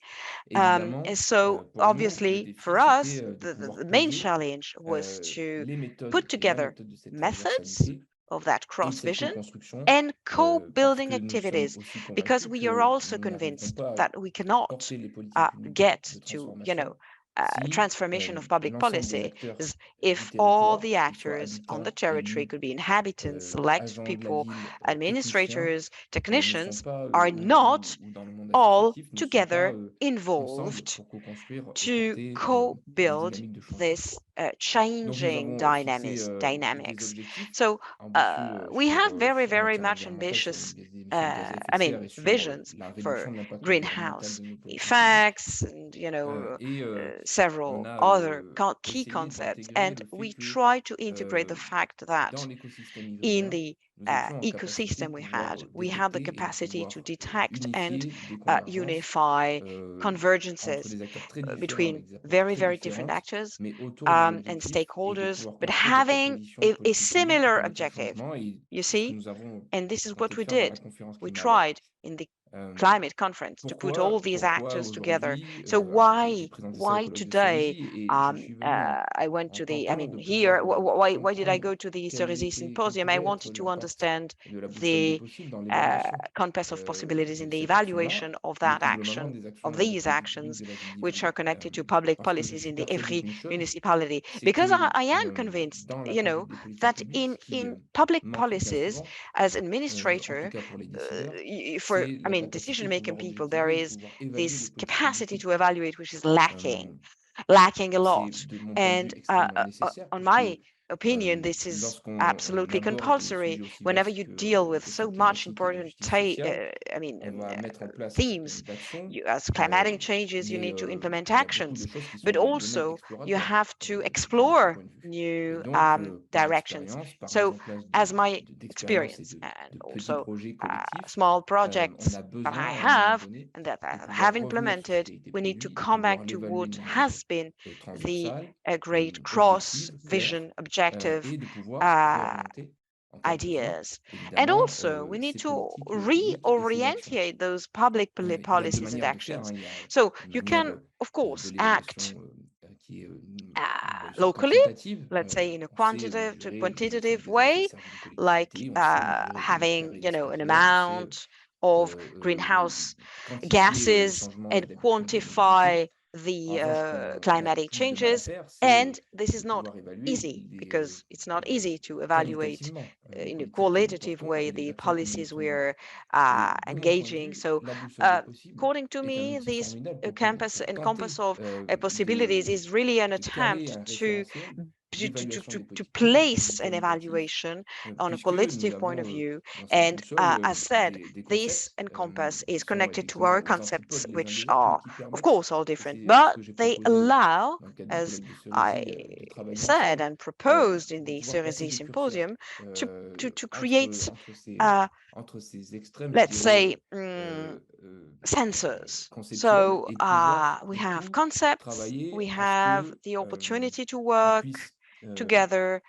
And Évidemment, so pour nous, le obviously for défi, us, c'était de the pouvoir main poser challenge was to les méthodes put et la together méthode de cette methods transversalité of that et de cross cette vision co-construction, and parce co-building que nous sommes activities, aussi because convaincus we are que also nous n'arriverons convinced pas that we à cannot porter les politiques publiques get de to, transformation si transformation of public l'ensemble des policy acteurs is du if all the territoire, qu'ils soient actors on the habitants, territory, élus, could be inhabitants, elected agents de la people, ville, techniciens, administrators, ne sont technicians, pas, are not ou dans le monde all associatif, ne sont pas together ensemble involved pour co-construire et to porter des co-build dynamiques de changement. this Donc nous changing avons fixé des dynamics. objectifs So ambitieux we have very, en very matière much environnementale sur ambitious, les émissions de gaz à effet de serre et sur visions la réduction for de l'impact environnemental greenhouse de nos politiques publiques. effects and, Et on several a other key essayé concepts. d'intégrer And le fait we que try to integrate the fact that dans l'écosystème in ivrien, the nous étions en capacité ecosystem de we pouvoir had the détecter et de capacity to pouvoir detect and unifier des convergences unify entre convergences des acteurs très différents, between avec des approches very, très very different différentes, actors mais autour d'un and objectif et de stakeholders, pouvoir but construire des having propositions de a politique publique qui similar permettent le objective. changement. Et You c'est ce que see, nous avons and this is tenté what de we faire dans la did. conférence We climat. Alors, tried in the climate conference to put all these pourquoi actors together. aujourd'hui So j'ai présenté ça au why colloque de today? Cerisy et je suis venu I went en to the. tentant de Here. pouvoir Why did I comprendre go to the quel Cerisy quel symposium? I pouvait être wanted to l'impact understand de la boussole des the possibles dans l'évaluation compass of possibilities in de the cette action-là, evaluation of mais that plus globalement action, des actions of de these politique publique actions, de la ville which d'Ivry. are connected to public Parce que je policies suis in the persuadé every d'une chose, municipality. c'est Because que I am convinced, dans la conduite des politiques that publiques, ce qui in public manque bien policies, souvent, as en tout administrator, cas pour les décideurs, for c'est la capacité de decision-making pouvoir people, there objectiver, de is pouvoir évaluer les this politiques capacity publiques. to evaluate, which is lacking a C'est, lot. de mon point de And vue, extrêmement nécessaire, on puisque my opinion, this is lorsqu'on absolutely aborde des compulsory sujets aussi whenever vastes you que deal la with question so much climatique et la important justice sociale, on va uh, mettre en place un certain themes. nombre d'actions, As climatic changes, you need to implement actions, but also you have to de ce explore point de vue. Et new donc, par directions. expérience, par mise So, en place as my d'expériences et experience and de petits also projets collectifs, small on projects a that besoin I à un moment have donné and that I de have pouvoir revenir sur ce implemented, qui a été we need to produit, de come pouvoir back to l'évaluer what de manière has been the transversale, great cross objective, claire, vision objective et de pouvoir uh, réorienter en cas de besoin, ideas. And évidemment, also, we need ces to politiques publiques et ces actions. reorientate those public Il y a deux policies and manières de faire. actions. Il y a So une you manière can, of de course, act l'évaluation qui est une évaluation locally, quantitative. let's say in a On sait mesurer quantitative les gaz à effet de way, serre d'une like collectivité, on sait mesurer having, les espaces an verts, on sait amount of greenhouse quantifier les gases changements et and réductions de mobilité. quantify the En revanche, la climatic plus demande à changes. faire, And c'est this de is not pouvoir évaluer easy because it's not easy to evaluate qualitativement les in a politiques que nous qualitative portons way et les the actions que nous policies mettons en œuvre. we're Et de mon point de engaging. vue, So, la boussole des possibles according to est un me, outil this formidable pour campus and compass tenter of possibilities is really an caler attempt un to référentiel d'évaluation des politiques publiques place an qualitatif, evaluation on a puisque nous qualitative point of avons view. dans cette And boussole as said, des this concepts encompass qui is sont connected to effectivement our aux concepts, antipodes les uns which des autres, mais are, qui of permettent, course, all et different, c'est ce but que j'ai they proposé allow, dans le cadre du as colloque de Cerisy, I de travailler said ensemble, and proposed in de the pouvoir passer Cerisy des curseurs symposium, to create, entre ces extrêmes, let's je dirais, say, sensors. conceptuels, So et de pouvoir we du have coup concepts, travailler we à ce have que the opportunity to on work puisse together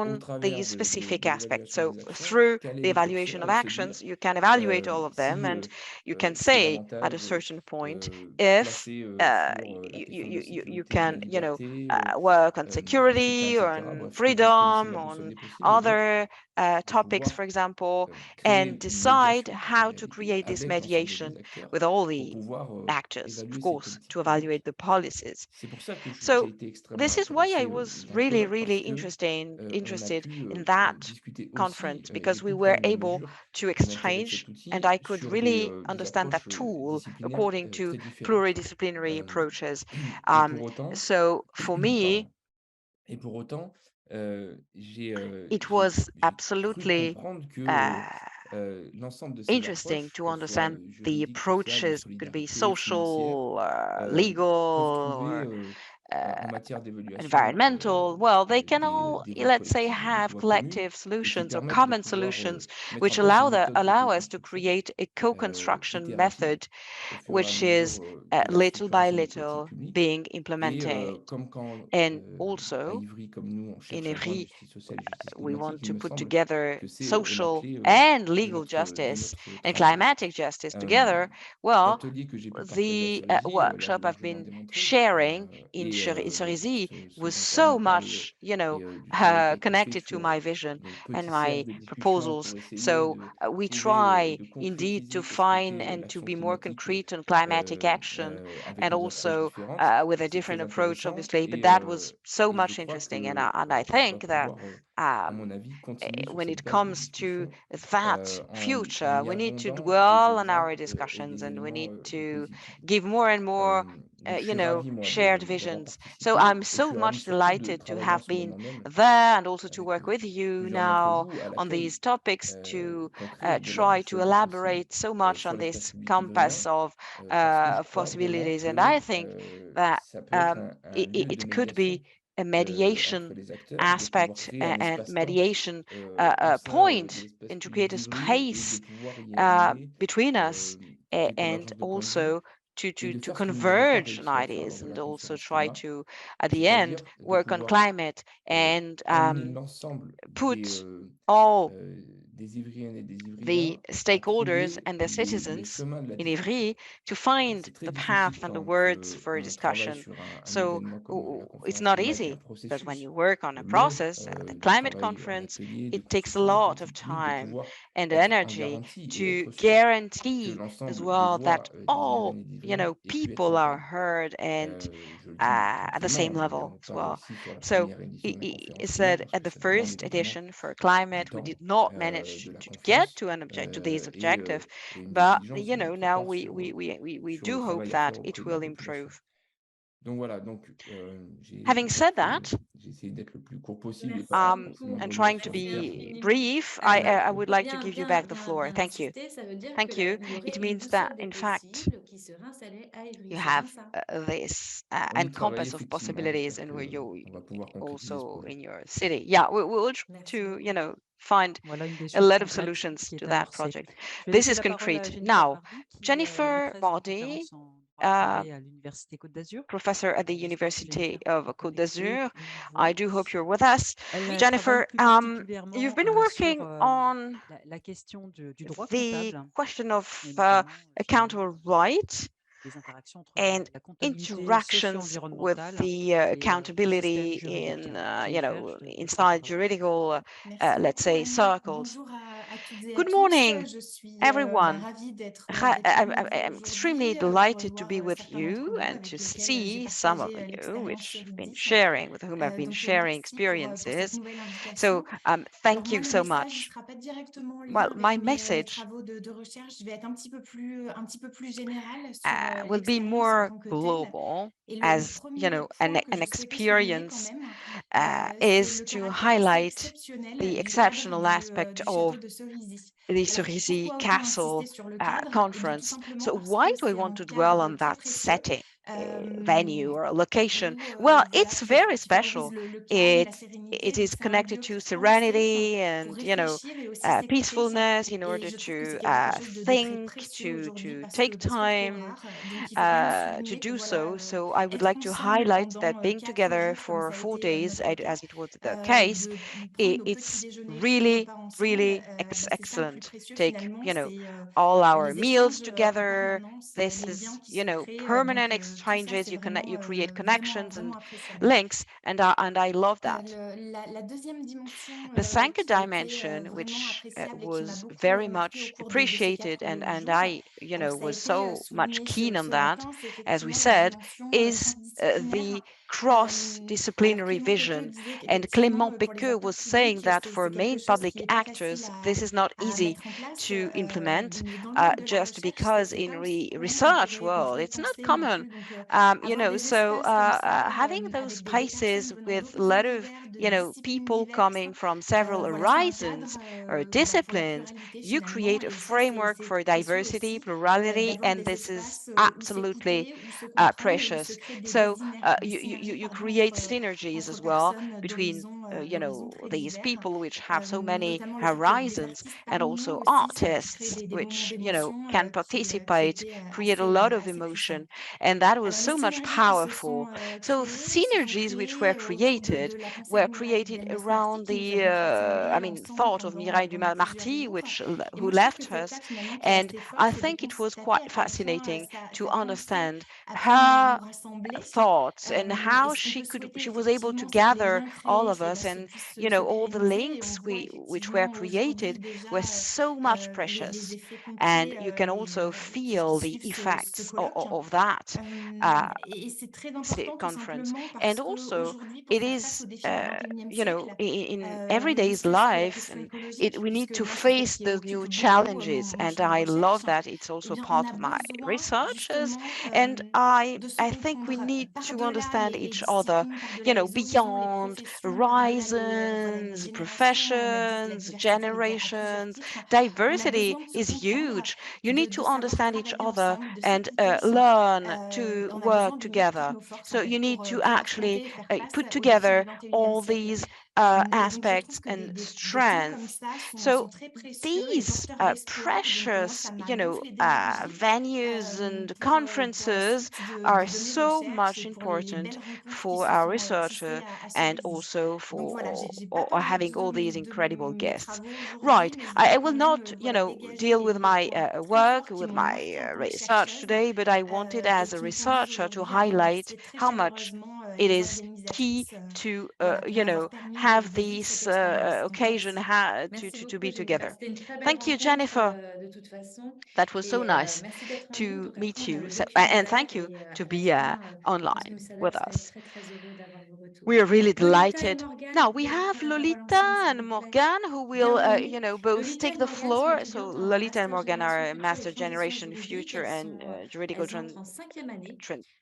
au on travers these specific de aspects. l'évaluation So des actions, through caler the les evaluation curseurs of et se dire actions, you can evaluate all of them, si and you can c'est say at a davantage certain point if placé sur la question de la you sécurité, de la can, liberté, work on etc., security or etc. on Bref, c'est aussi freedom, la boussole on des possibles, et donc other de topics, pouvoir for example, créer and une decide médiation en how to réalité create this avec l'ensemble des mediation acteurs with all pour the pouvoir actors, of évaluer ces course, politiques to evaluate publiques. the policies. C'est pour ça que j'ai So été extrêmement this is why I intéressé was dans le really, colloque, really parce que on a interested pu in that discuter aussi conference, et because we were comprendre la able mesure to de l'intérêt de exchange, cet outil and I could sur really des understand that approches tool disciplinaires according to très différentes. pluridisciplinary approaches. Et pour autant, So for me, pardon, et pour autant, j'ai it was cru absolutely comprendre que l'ensemble de ces interesting approches, to qu'elles soient understand the juridiques, sociales, de approaches, could be solidarité, financières, social, peuvent legal, trouver or en matière d'évaluation environmental, well, they can all, des voies let's say, collectives, des have voies communes, collective et qui solutions or permettent de common pouvoir solutions, mettre which en place une méthode allow us to co-construction create a co-construction itérative method, au fur et à which mesure is de la little by structuration des politiques little publiques. being Et implemented. comme quand And à also, Ivry, comme nous, on in cherche à joindre Ivry, justice sociale et justice we climatique, want il to me put semble together que c'est la social clé and de legal notre, justice and travail. climatic justice together. Well, L'atelier que j'ai pu partager the à Cerisy l'a workshop I've largement been démontré. sharing in Et Cerisy ce was dont so Annie parle much, du travail qui a été fait connected to sur my vision nos and petits cercles my de discussion proposals. pour essayer So de we trouver et try de indeed to concrétiser qu'est-ce find qu'était and to l'action be more climatique concrete on climatic action avec and nos approches also différentes. with a C'est très different approach, intéressant obviously. But that was so et je much crois interesting, que and I on va think that pouvoir, à um, mon avis, continuer sur when cette it base de comes to discussion that en future, y we need to abondant des dwell on our exemples et discussions, and we d'éléments need de to positifs. give more and more, Donc, je suis ravi, moi, shared d'avoir visions. So participé I'm et je so suis ravi much surtout de delighted to travailler en have ce been moment même there and also to avec work with you plusieurs d'entre now vous à on l'accueil these topics to concret de la try to boussole des possibles elaborate so much on sur this l'espace public ivryen compass parce que je crois vraiment possibilities. And que I think that ça peut être un lieu de it could be médiation a entre mediation les acteurs, de pouvoir aspect créer un and espace-temps mediation au sein de point l'espace and to public create a d'Ivry et de space pouvoir y amener between us toutes les and convergences de points de vue also et de to faire ce que nous n'avons pas converge on réussi à faire lors ideas de la and also conférence try climat, to at the end c'est-à-dire de work on pouvoir climate and emmener l'ensemble put all des Ivriennes et des the Ivriens à stakeholders trouver and the les citizens chemins de la in discussion. Ivry to find C'est très the difficile path and the quand words for on travaille discussion. sur un So événement comme la it's conférence not climat, qui est un easy because when processus you work on a long process, the de climate travail en conference, atelier, de it takes a construction de lot of politique publique, de time pouvoir and être en energy garantie et to être sûr que guarantee as l'ensemble des well voix that des all, Ivriennes et des Ivriens aient pu être people are entendues. heard and Je le dis at the same tranquillement, nous level n'avons as pas well. réussi sur la So première édition de la it conférence climat said parce at que the ça demande first évidemment edition for du climate, we temps did not manage de la to get confiance to an object to these objectives, et une but exigence de notre now part we sur le do hope travail à that faire it auprès de la will population. improve. Donc voilà, Having said that, j'ai essayé d'être le plus court possible et Merci pas beaucoup. forcément and revenir trying to sur Merci hyper. be infiniment. brief, I would like to Bien, give you bien, back the bien, floor. bien Thank you. insisté, ça veut dire Thank you. qu'il y aurait It une means that, boussole des in fact, possibles qui serait installée à Ivry. you C'est bien have ça. this On y travaille encompass of effectivement. possibilities, J'espère and where you qu'on va pouvoir concrétiser ce also projet. in your city. Yeah, we will try Merci to, beaucoup. find Voilà une des a choses lot of concrètes solutions qui est to à that amorcer. project. Je vais This laisser is la parole à concrete. Jennifer Now, Bardi, qui est Jennifer maîtresse de Bardi, conférence en droit privé à l'Université Côte d'Azur. professor at the J'espère que University Jennifer of est Côte connectée d'Azur. et nous I voit. do hope you're with us. Elle Jennifer, travaille plus particulièrement you've been sur working on la question du droit the comptable question of et notamment accountable right des interactions entre and la comptabilité interactions with socio-environnementale the et le système accountability juridique. in, Jennifer, je te laisse inside la parole. juridical, Merci let's beaucoup, say, Annie. circles. Bonjour à toutes et à Good tous. morning, Je suis everyone. ravie d'être de nouveau I'm extremely aujourd'hui pour delighted to revoir be with certains d'entre you vous and avec to lesquels j'ai see some of partagé you, l'expérience which sur have been IDIS. sharing, with whom I've been Donc, sharing merci pour cette experiences. nouvelle invitation. So Alors, thank you moi, le so message ne much. sera pas directement en lien Well, avec my mes message travaux de recherche. Je vais être un petit peu plus générale sur will be l'expérience en more tant que telle. global, Et le as premier point an que je souhaitais souligner quand experience même, c'est is le to caractère assez highlight exceptionnel the du cadre exceptional aspect du château of de Cerisy. the Alors, Cerisy pourquoi autant insister Castle sur le cadre? Eh bien, tout conference. simplement So parce why que do I c'est want un to dwell cadre on très that précieux setting, venue or location? où, Well, voilà, it's very qui favorise special. le calme, la sérénité. It Donc, is c'est un connected lieu to extrêmement safe serenity pour and, réfléchir et aussi s'écouter. peacefulness in Et order je trouve que to c'est quelque chose de très think, précieux aujourd'hui to parce take que trop time rare. Donc, il faut vraiment to souligner que do voilà, so. So I would être like to ensemble highlight pendant that being 4 together jours, comme for ça a 4 été days, notre cas, as it was the case, de prendre nos petits it's déjeuners, tous nos really, repas ensemble, really c'est ça le plus excellent. précieux Take, finalement, c'est all our les meals échanges en together. permanence, This les liens is, qui se créent. permanent Donc tout ça, exchanges. c'est You vraiment, you create vraiment, connections vraiment and appréciable. links, and I love that. La deuxième dimension The second qui a été dimension, vraiment which appréciable et qui m'a was beaucoup very plu au much cours de ces appreciated, 4 and jours, I, donc ça a was été so much souligné keen on ce that, matin, c'est as we effectivement la said, dimension is transdisciplinaire. the Alors cross-disciplinary Clément Péqueux vision. disait And qu'effectivement, Clément pour les Péqueux acteurs was saying publics, that c'est for quelque main chose qui public n'est pas facile actors, this is not à easy mettre en place. to implement, Mais dans le monde de la just recherche, because c'est in pas aussi courant qu'on research qu'on world, pourrait le it's not penser non common plus. Donc you know, so having those spaces with a lot of, you know, people coming from several horizons or disciplines, you create a framework for diversity, plurality, and this is absolutely precious. So you create synergies as well between you know, these people which have so many horizons, and also artists which, you know, can participate, create a lot of emotion, and that was so much powerful. So synergies which were created around the I mean, thought of Mireille Dumas-Marty, who left us, and I think it was quite fascinating to understand her thoughts and how she was able to gather all of us, and you know, all the links which were created were so much precious, and you can also feel the effects of that conference. And also it is you know, in everyday's life, and we need to face those new challenges, and I love that it's also part of my researches. And I think we need to understand each other, you know, beyond horizons, professions, generations. Diversity is huge. You need to understand each other and learn to work together. So you need to actually put together all these aspects and strengths. So these precious, you know, venues and conferences are so much important for our researcher, and also for having all these incredible guests. Right. I will not, you know, deal with my work, with my research today, but I wanted as a researcher to highlight how much it is key to, you know, have this occasion to be together. C'était une très belle Thank you, rencontre Jennifer. de toute façon. That was so Et nice merci d'être à nous to pour meet prendre you. le And feedback. thank you Et to à la be fin, online nous with serait us. très, très heureux d'avoir vos retours. We are really Lolita et delighted. Morgane, Now vous we pouvez have prendre la parole Lolita ensemble, s'il and vous plaît. Morgane, who will, Bienvenue. you know, both Lolita et take the Morgane sont floor. So étudiantes en Lolita and master Morgane génération are future et Master transition Generation juridique. Future and Juridical Elles entrent en 5e année.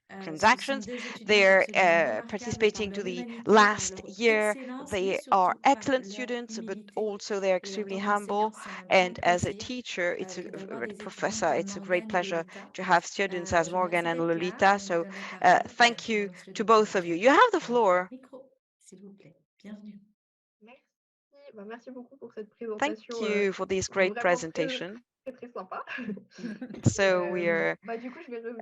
Ce sont Transactions. deux étudiantes They're absolument remarquables par participating to leur the humanité, par last leur year. excellence, mais They are surtout par excellent leur students, but humilité. also they're Et en extremely tant humble. qu'enseignant, c'est un grand And as a plaisir teacher, d'avoir a des étudiantes professor, comme it's a great Morgane et pleasure Lolita. to have students as Je vous Morgan remercie and d'être là Lolita. et je vous So donne la parole. thank Je you vous lance le to début de both of you. votre- You have the votre floor. micro, s'il vous plaît. Bienvenue. Merci. Merci beaucoup pour cette Thank présentation you for this great vraiment presentation. très sympa. So we are Du coup,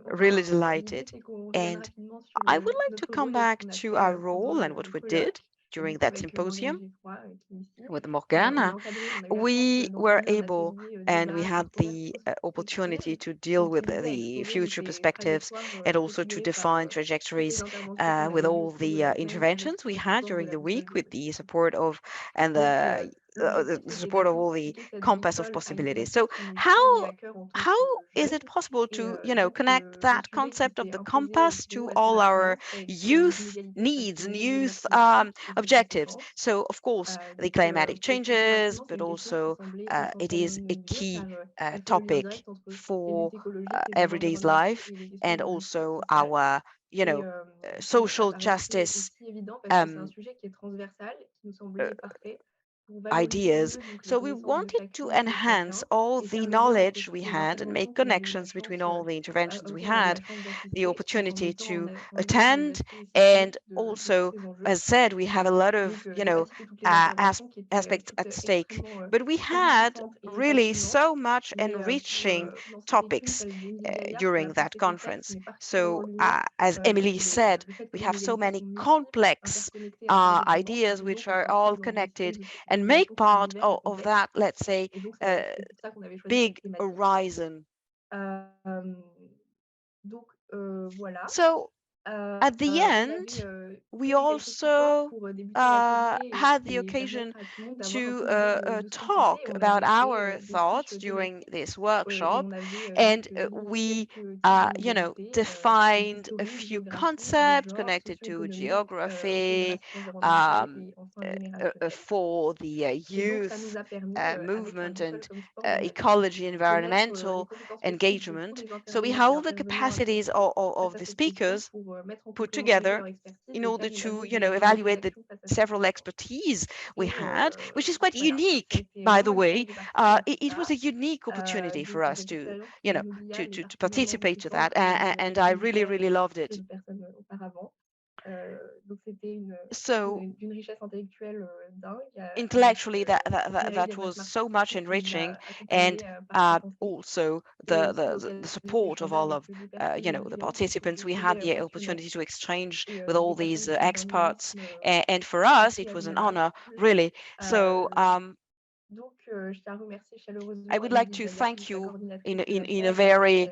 really l'idée, delighted. c'est qu'on revienne And rapidement sur I would like to notre come rôle et ce back qu'on a to fait our pendant role and what le we colloque. did during Du coup, that avec symposium Morgane Geoffroy, qui est ici. with On Morgana. a eu la We chance were d'encadrer un able atelier and we débat had the temporaire post-Proceedings opportunity to deal with qui visait à the explorer future des perspectives trajectoires and also to profilées par define toutes les trajectories interventions qu'on with avait eues all au cours de the la semaine interventions we avec le had support de during la the boussole week des with the possibles. support of and Donc, the l'objectif était support of all the d'impliquer cette compass of boussole à une possibilities. pratique So qui nous tenait how à cœur en tant how que is it juriste. possible Et to, donc, connect that s'assurer qu'il concept of s'est the imposé compass justement to assez all our rapidement avec youth l'inégalité needs and factorielle de youth masculinité et ses objectives? conséquences. So of course the Donc, climatic pour expliquer changes, rapidement, c'est but une question qui also semblait it essentielle à is nous a de nos jours, key car elle fait le lien topic direct entre les for luttes écologiques, les enjeux everyday's environnementaux life et les questions and de justice also sociale. our, Et puis, social apparaissait justice aussi évident parce que c'est un um, sujet qui est transversal, qui nous uh, semblait parfait pour valoriser au ideas. mieux donc les So we connaissances de wanted to chacune et enhance chacun all et the faire le lien knowledge avec we les had and interventions make qu'on a eu la connections between chance, all the interventions we auxquelles on a eu la had, chance the d'assister, tout en opportunity mettant to en évidence les attend. aspects And systémiques de tous also, ces enjeux. as said, we have a lot of, Donc, j'ai pas cité toutes les interventions qui étaient aspects toutes at stake, extrêmement but we had enrichissantes et really passionnantes. so much Mais pour enriching n'en citer qu'une, topics celle d'Émilie Gaillard, qui a during that porté ce texte, conference. met particulièrement en So, lumière as Emily said, le fait que we les have so inégalités many sont multiples, complex interconnectées, interdépendantes et ideas que donc which on are se all retrouve dans des situations connected de and make discrimination qui sont part diverses et of complexes. that, let's say, Et donc, c'est pour ça qu'on avait choisi cette big thématique. horizon. Donc, voilà. So At the end, we also had the occasion to talk about our thoughts during this workshop, and we, defined a few concepts connected to geography, for the youth movement and ecology, environmental engagement. So we have all the capacities of the speakers put together in order to, evaluate the several expertise we had, which is quite unique, by the way. It was a unique opportunity for us to, to participate to that, and I really, really loved it. So intellectually, that was so much enriching, and also the support of all of the participants. We had the opportunity to exchange with all these experts, and for us it was an honor, really. So I would like to thank you in a very,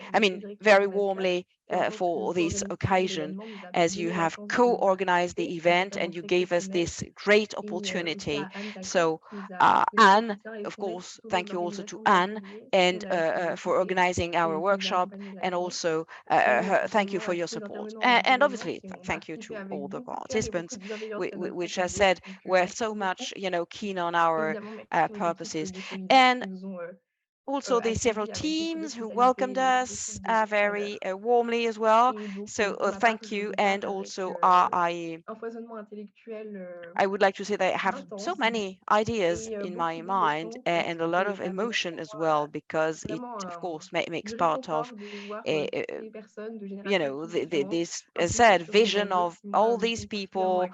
very warmly for this occasion, as you have co-organized the event and you gave us this great opportunity. So Anne, of course, thank you also to Anne, and for organizing our workshop, and also thank you for your support. And obviously, thank you to all the participants, which I said were so much, keen on our purposes. And also the several teams who welcomed us very warmly as well. So thank you. And also I would like to say that I have so many ideas in my mind, and a lot of emotion as well, because it, of course, makes part of this, as I said, vision of all these people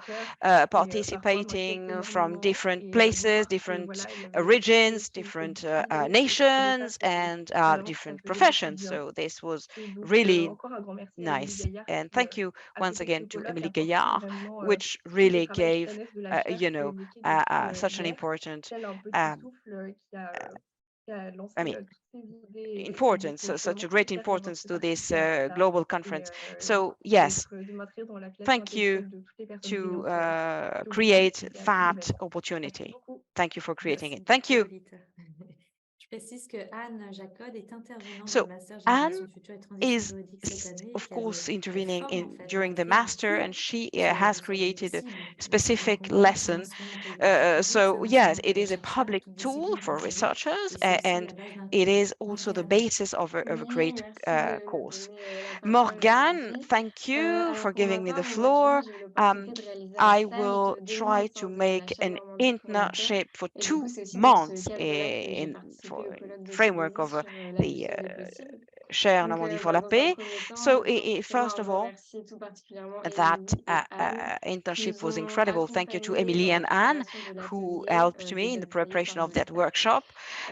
participating from different places, different origins, different nations, and different professions. So this was really nice. And thank you once again to Émilie Gaillard, which really gave, such an important, importance, such a great importance to this global conference. So yes, thank you to create that opportunity. Thank you for creating it. Thank you. Je précise que Anne JACOD est intervenante So du master Anne Génération Future et Transition is, écologique cette année. of course, intervening forme, en fait, during the crée un master, cours and she sur has les created a possibles, specific donc on peut lesson. mentionner pour le public, c'est So un yes, ensemble it de is a chercheurs de public toutes tool disciplines for confondues, researchers, et c'est aussi and la base d'un it cours. is also the Morgane. basis of a Oui, great merci de me course. donner la parole Morgane, aujourd'hui. thank you Alors for pour ma giving me the part, moi aujourd'hui floor. j'ai eu l'opportunité de réaliser un I stage will de 2 mois try au to sein de la make chaire an Normandie pour la paix. internship for Et du coup, 2 c'est aussi dans ce months cadre-là que j'ai for participé au colloque de framework Silésie of sur la the boussole des possibles. Chaire Donc, Normandie for la dans un Paix. premier temps, So je tiens first à of all, remercier tout particulièrement that Émilie et Anne qui internship nous was ont incredible. Thank you to accompagnés Emily dans and la Anne, préparation de who l'atelier helped me in the désaccueillis preparation par of that Master. workshop,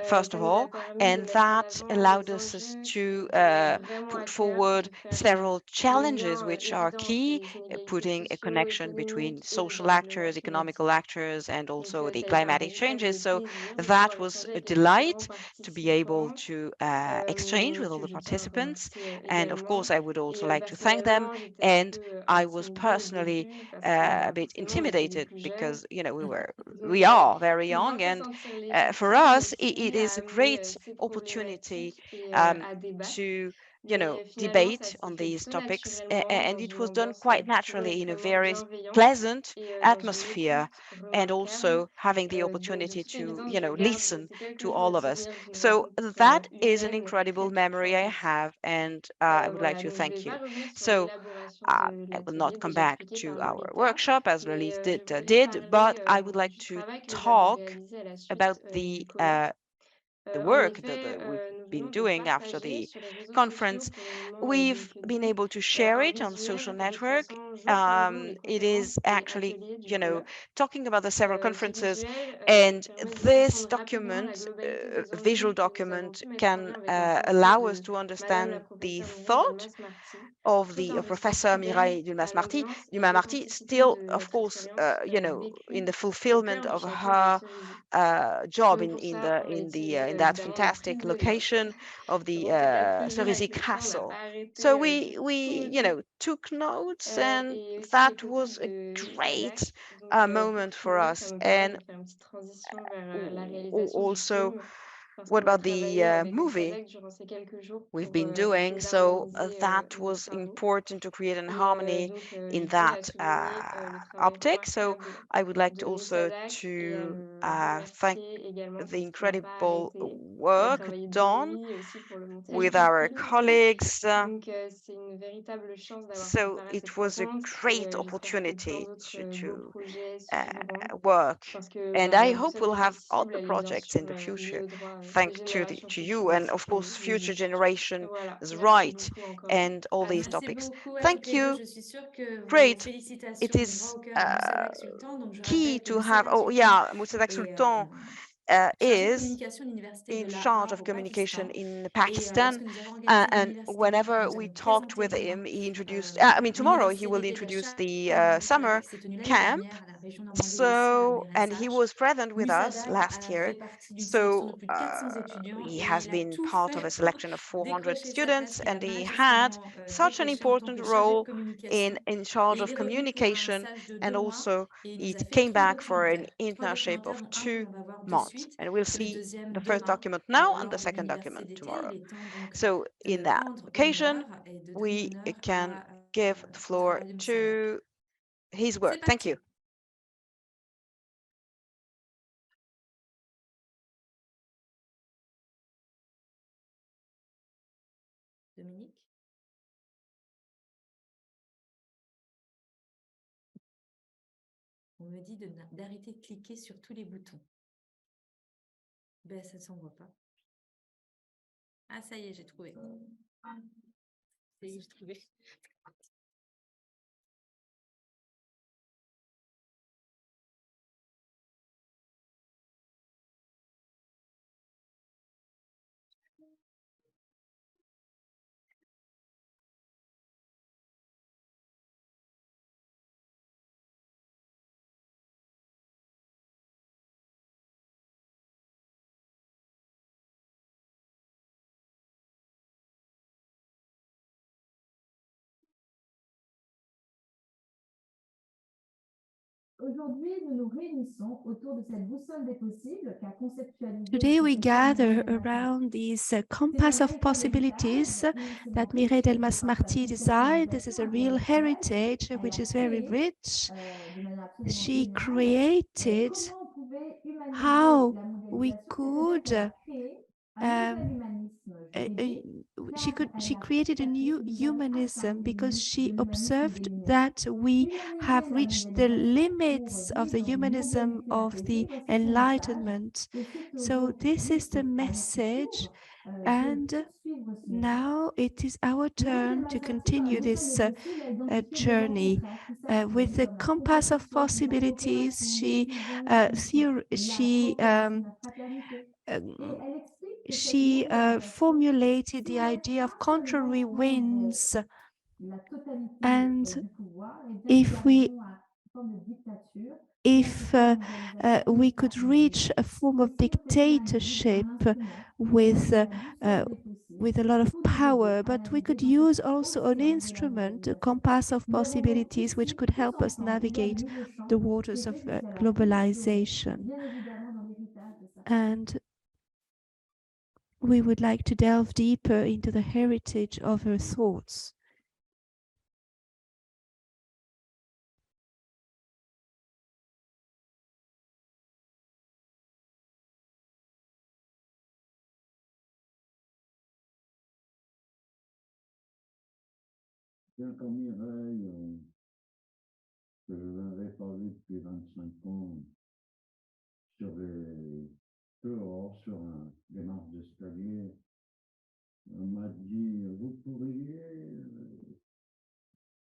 first Ça of nous a all, permis and de mettre en that avant allowed les us enjeux to qui tenaient vraiment à put cœur forward pour faire several le challenges lien which are évident entre key, les inégalités putting a connection between socio-économiques et le social dérèglement actors, climatique. economical actors, and Donc, also the ça a été un climatic véritable changes. So plaisir de that pouvoir was échanger a avec les différents delight to be able participants, to exchange with all que the je tiens à participants. remercier And of course, également. I would also Et like to thank them. personnellement, j'étais un And peu I was intimidée au personally début parce que a bit forcément, on était les intimidated plus jeunes. because we Donc, are very pouvoir young, se and sentir for légitime us it aussi à is a amener great ces opportunity problématiques et à débattre. to Mais finalement, ça debate s'est on fait these tout topics, naturellement and dans it une was done ambiance quite que je trouvais naturally in a extrêmement very bienveillante pleasant et dans une atmosphere, écoute and remarquable. also having the De opportunity toute to évidence, je garde listen ces quelques to jours de all of us. souvenirs d'une So rencontre that is an humaine incredible très memory I forte. have, and I would like Voilà, to donc je ne vais thank pas you. revenir sur So l'élaboration I de will l'atelier not come déjà back expliqué to par our Lolita, workshop as mais Lolita je voudrais did, but I would parler like du to travail que nous avons talk réalisé à la about suite du the colloque. En work effet, that we've nous been venons de doing after partager the sur les réseaux sociaux conference. pour le moment We've been LinkedIn able to share un it on social visuel network. retraçant jour par jour les It conférences is et actually, ateliers du colloque. talking about the several Ce conferences, visuel and permet de this comprendre rapidement la document, globalité des visual enjeux que nous avons document, pu mettre en lien can avec la pensée allow us de to Madame la understand the professeure Mireille thought Delmas-Marty, of tout the en restant Professor fidèle Mireille à Dumas-Marty, l'ambiance et Dumas-Marty, l'authenticité still, de of notre course, expérience in vécue the au fulfillment cœur du of château de her Cerisy. job Donc pour ça, on a in utilisé that évidemment des prises fantastic de notes construction of the Cerisy Castle. So we took notes, and that was a great moment for us. And also, what about the movie we've been doing? So that was important to create a harmony in that optic. So I would like to also to thank the incredible work done with our colleagues. So it was a great opportunity to work, and I hope we'll have other projects in the future, thanks to you, and of course future generations, right, and all these topics. Beaucoup à Thank toutes les deux. you. Je suis sûre que vos Great. félicitations It vont is droit au cœur de Moussadak Sultan. Donc, je key rappelle que to have, Moussadak oh Sultan yeah, Moussadak est Sultan chargé de is communication de l'Université de in charge l'Arabe of au communication Pakistan. in Et Pakistan, lorsque nous avons organisé and l'université, whenever nous we avons talked présenté with demain him, he introduced, I mean, tomorrow he will l'université de la introduce charte the normandie pour la paix summer qui s'est tenue l'année camp. dernière à la région Normandie et aussi à So, and he l'IRSH. was present with us Moussadak last a year. fait partie d'une sélection de So plus de 400 étudiants he et has il a been tout part of a fait selection of pour 400 décrocher sa place. students, Il a and he had majestement such an décroché en tant important que chargé de role communication. in charge Et of il est revenu pour un communication, stage de and 2 mois also et il he nous a fait came 3 back for an documentaires. 3 internship documentaires, of dont un que 2 l'on va voir de months. suite And we'll et le see deuxième the first demain document now and lors the de second l'université document d'été. tomorrow. Il est temps donc So in de that rendre occasion, honneur et de donner we honneur can give the au floor travail de Moussadak. to his work. C'est Thank parti. you. Dominique? On me dit d'arrêter de cliquer sur tous les boutons. Ben, ça ne s'envoie pas. Ah, ça y est, j'ai trouvé. Ça y est, j'ai trouvé. Aujourd'hui, nous nous réunissons autour de cette boussole des possibles qu'a conceptualisée. Today we gather around this compass of possibilities that Mireille Delmas-Marty designed. This is a real heritage which is very rich. She created how we could she created a new humanism because she observed that we have reached the limits of the humanism of the Enlightenment. So this is the message, and now it is our turn to continue this journey. With the compass of possibilities, she formulated the idea of contrary winds, and if we could reach a form of dictatorship with a lot of power, but we could use also an instrument, a compass of possibilities, which could help us navigate the waters of globalization. And we would like to delve deeper into the heritage of her thoughts. Bien comme Mireille, que je n'avais pas vu depuis 25 ans, dehors, sur des marches d'escalier, on m'a dit, vous pourriez,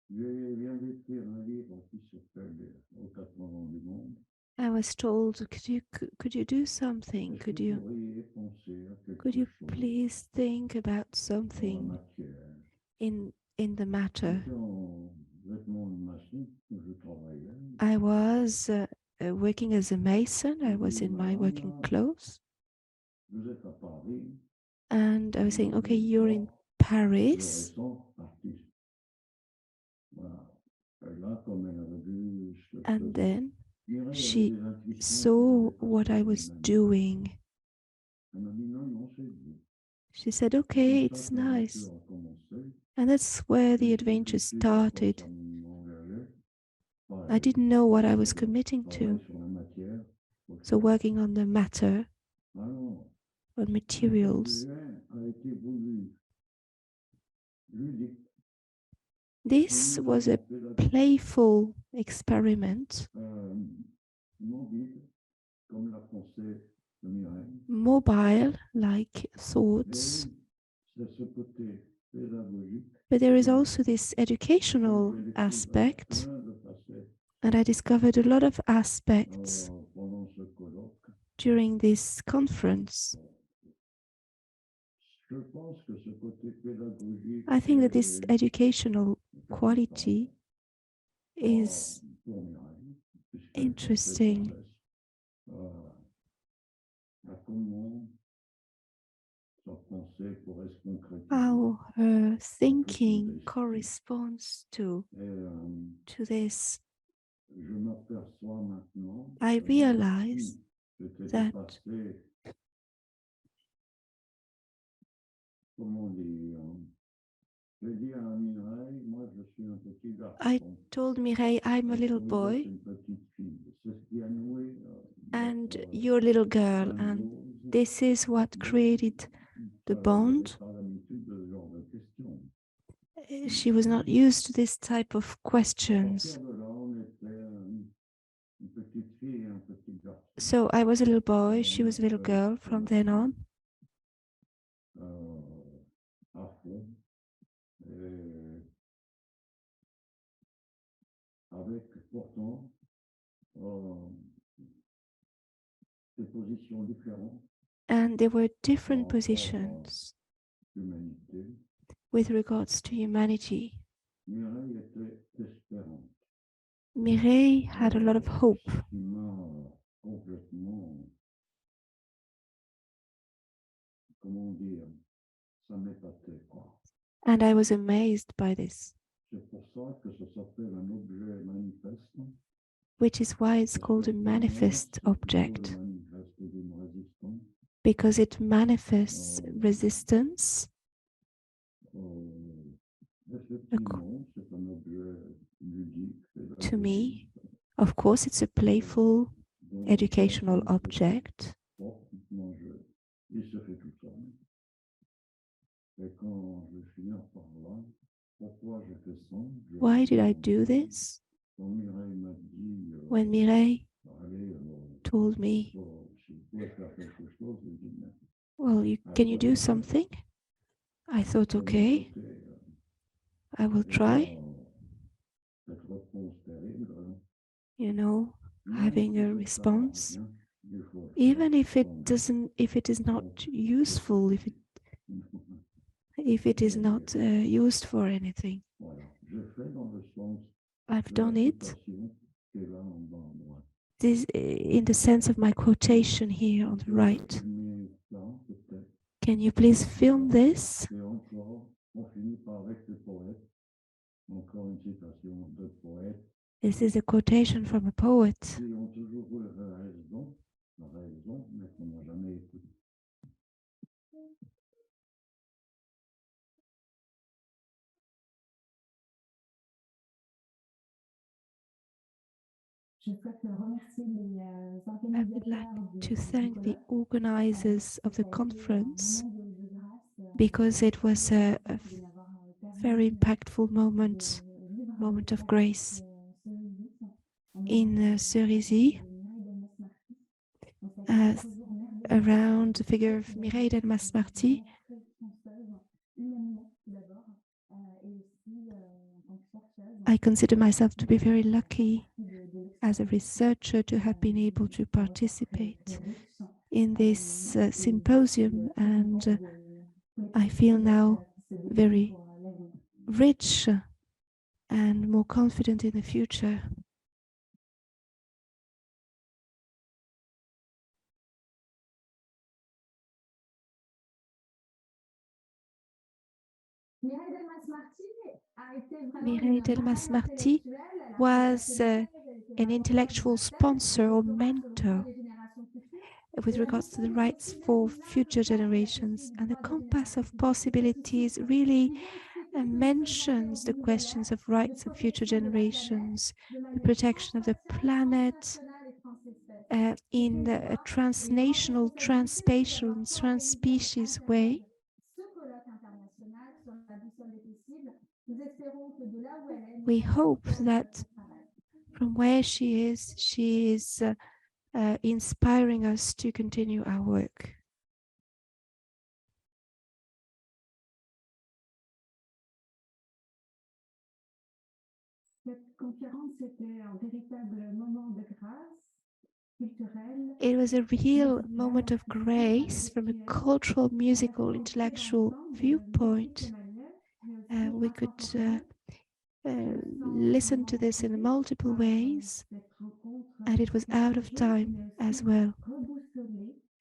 je viens d'écrire un livre qui s'appelle Aux quatre moments du monde. I was told, could you do something? Could you please think about something in the matter? I was working as a mason. I was in my working clothes. And I was saying, okay, you're in Paris. And then she saw what I was doing. She said, okay, it's nice. And that's where the adventure started. I didn't know what I was committing to. So working on the matter, on materials. This was a playful experiment, mobile like thoughts. But there is also this educational aspect, and I discovered a lot of aspects during this conference. I think that this educational quality is interesting. How her thinking corresponds to this. I realize that I told Mireille, I'm a little boy and you're a little girl, and this is what created the bond. She was not used to this type of questions. So I was a little boy, she was a little girl from then on. And there were different positions with regards to humanity. Mireille had a lot of hope. And I was amazed by this, which is why it's called a manifest object, because it manifests resistance. To me, of course, it's a playful educational object. Why did I do this? When Mireille told me, well, can you do something? I thought, okay, I will try. You know, having a response, even if it is not useful, if it is not used for anything. I've done it. This in the sense of my quotation here on the right. Can you please film this? This is a quotation from a poet. I would like to thank the organizers of the conference, because it was a very impactful moment of grace in Cerisy, around the figure of Mireille Delmas-Marty. I consider myself to be very lucky as a researcher to have been able to participate in this symposium, and I feel now very rich and more confident in the future. Mireille Delmas-Marty was an intellectual sponsor or mentor with regards to the rights for future generations. And the Compass of Possibilities really mentions the questions of rights of future generations, the protection of the planet in a transnational, transspatial, and transspecies way. We hope that from where she is inspiring us to continue our work. It was a real moment of grace from a cultural, musical, intellectual viewpoint. We could listen to this in multiple ways, and it was out of time as well.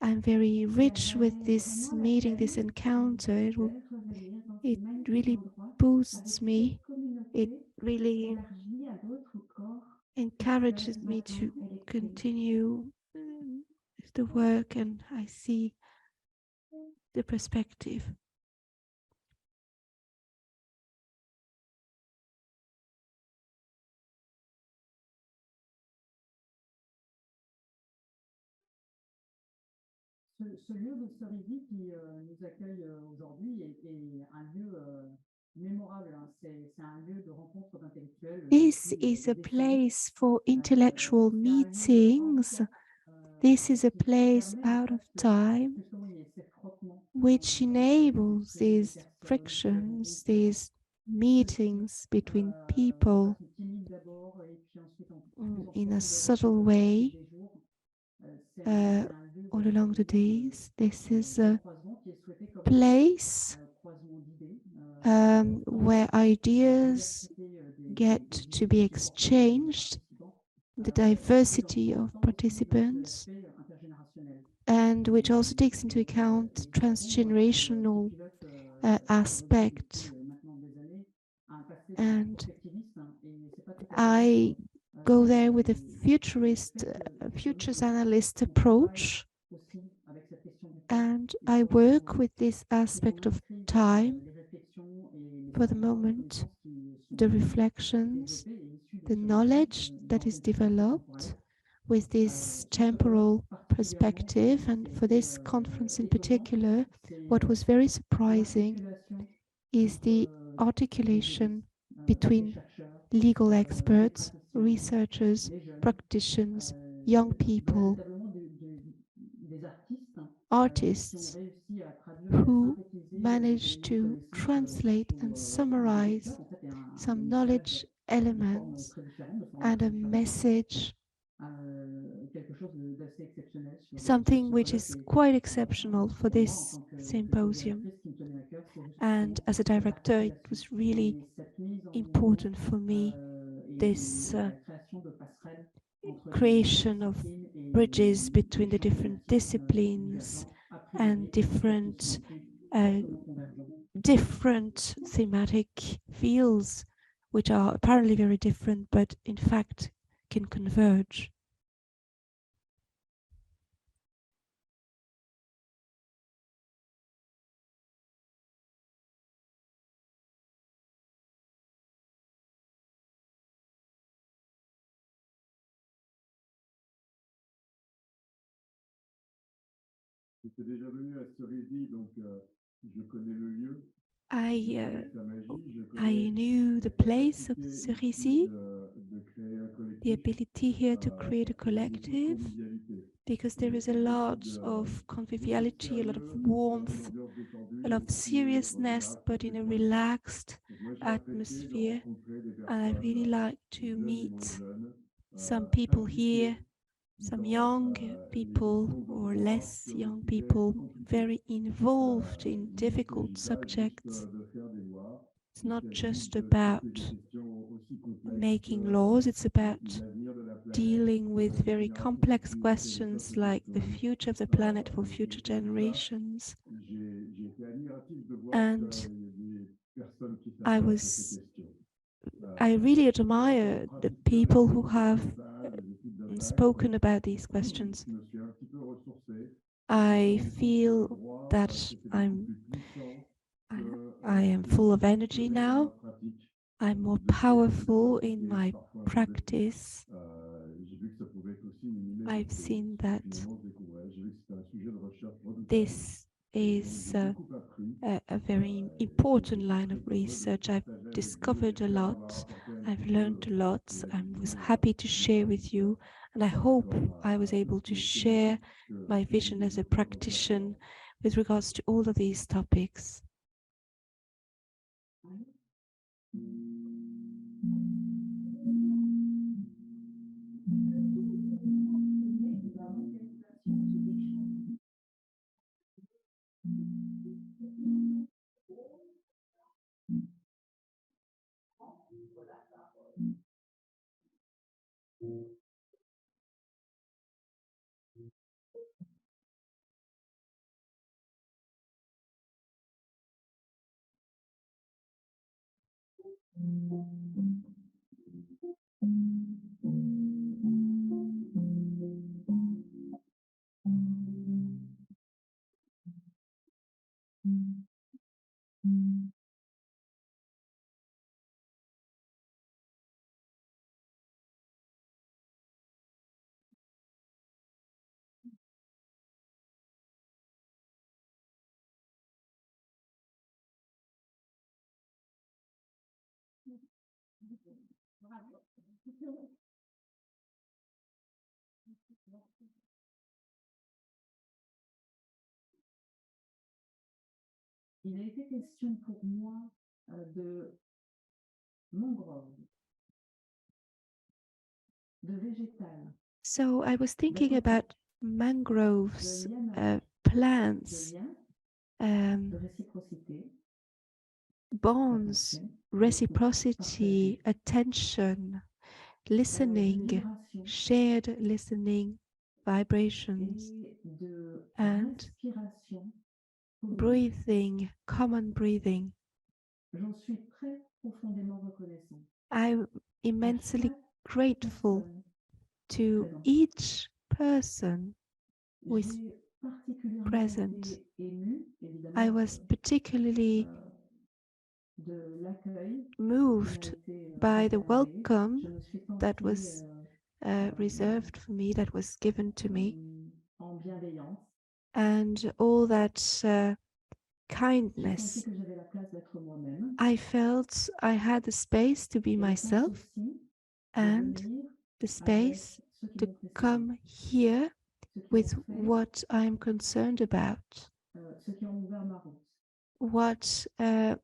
I'm very rich with this meeting, this encounter. It really boosts me. It really encourages me to continue the work, and I see the perspective. Ce lieu de Cerisy qui nous accueille aujourd'hui est un lieu mémorable. C'est un lieu de rencontre d'intellectuels. This is a place for intellectual meetings. This is a place out of time which enables these frictions, these meetings between people in a subtle way. All along the days, this is a place where ideas get to be exchanged, the diversity of participants, and which also takes into account transgenerational aspect. And I go there with a futures analyst approach, and I work with this aspect of time for the moment, the reflections, the knowledge that is developed with this temporal perspective. And for this conference in particular, what was very surprising is the articulation between legal experts, researchers, practitioners, young people, artists who managed to translate and summarize some knowledge elements and a message, something which is quite exceptional for this symposium. And as a director, it was really important for me, this creation of bridges between the different disciplines and different thematic fields, which are apparently very different, but in fact can converge. J'étais déjà venu à Cerisy, donc je connais le lieu. I knew the place of Cerisy, the ability here to create a collective, because there is a lot of conviviality, a lot of warmth, a lot of seriousness, but in a relaxed atmosphere. And I really like to meet some people here, some young people or less young people, very involved in difficult subjects. It's not just about making laws, it's about dealing with very complex questions like the future of the planet for future generations. And I really admire the people who have spoken about these questions. I feel that I am full of energy now. I'm more powerful in my practice. I've seen that this is a very important line of research. I've discovered a lot. I've learned a lot. I was happy to share with you, and I hope I was able to share my vision as a practitioner with regards to all of these topics. Il a été question pour moi de mangrove, de végétal. So I was thinking about mangroves, plants, de réciprocité, bonds, reciprocity, attention, listening, vibration shared listening, vibrations, et de and respiration commune. breathing, common breathing. J'en suis très profondément reconnaissant. I'm immensely grateful to each person who is J'ai particulièrement present. été émue, évidemment, I was particularly de l'accueil moved by the welcome Je me suis sentie, that was reserved for me, that was given to me, en bienveillance. and all that J'ai kindness. senti que j'avais la place d'être moi-même. I felt I had the space to be Et la place myself aussi de and venir the avec space ceux qui to m'ont précédé, come here ceux qui with ont fait, what I'm concerned about, ceux qui ont ouvert ma route, what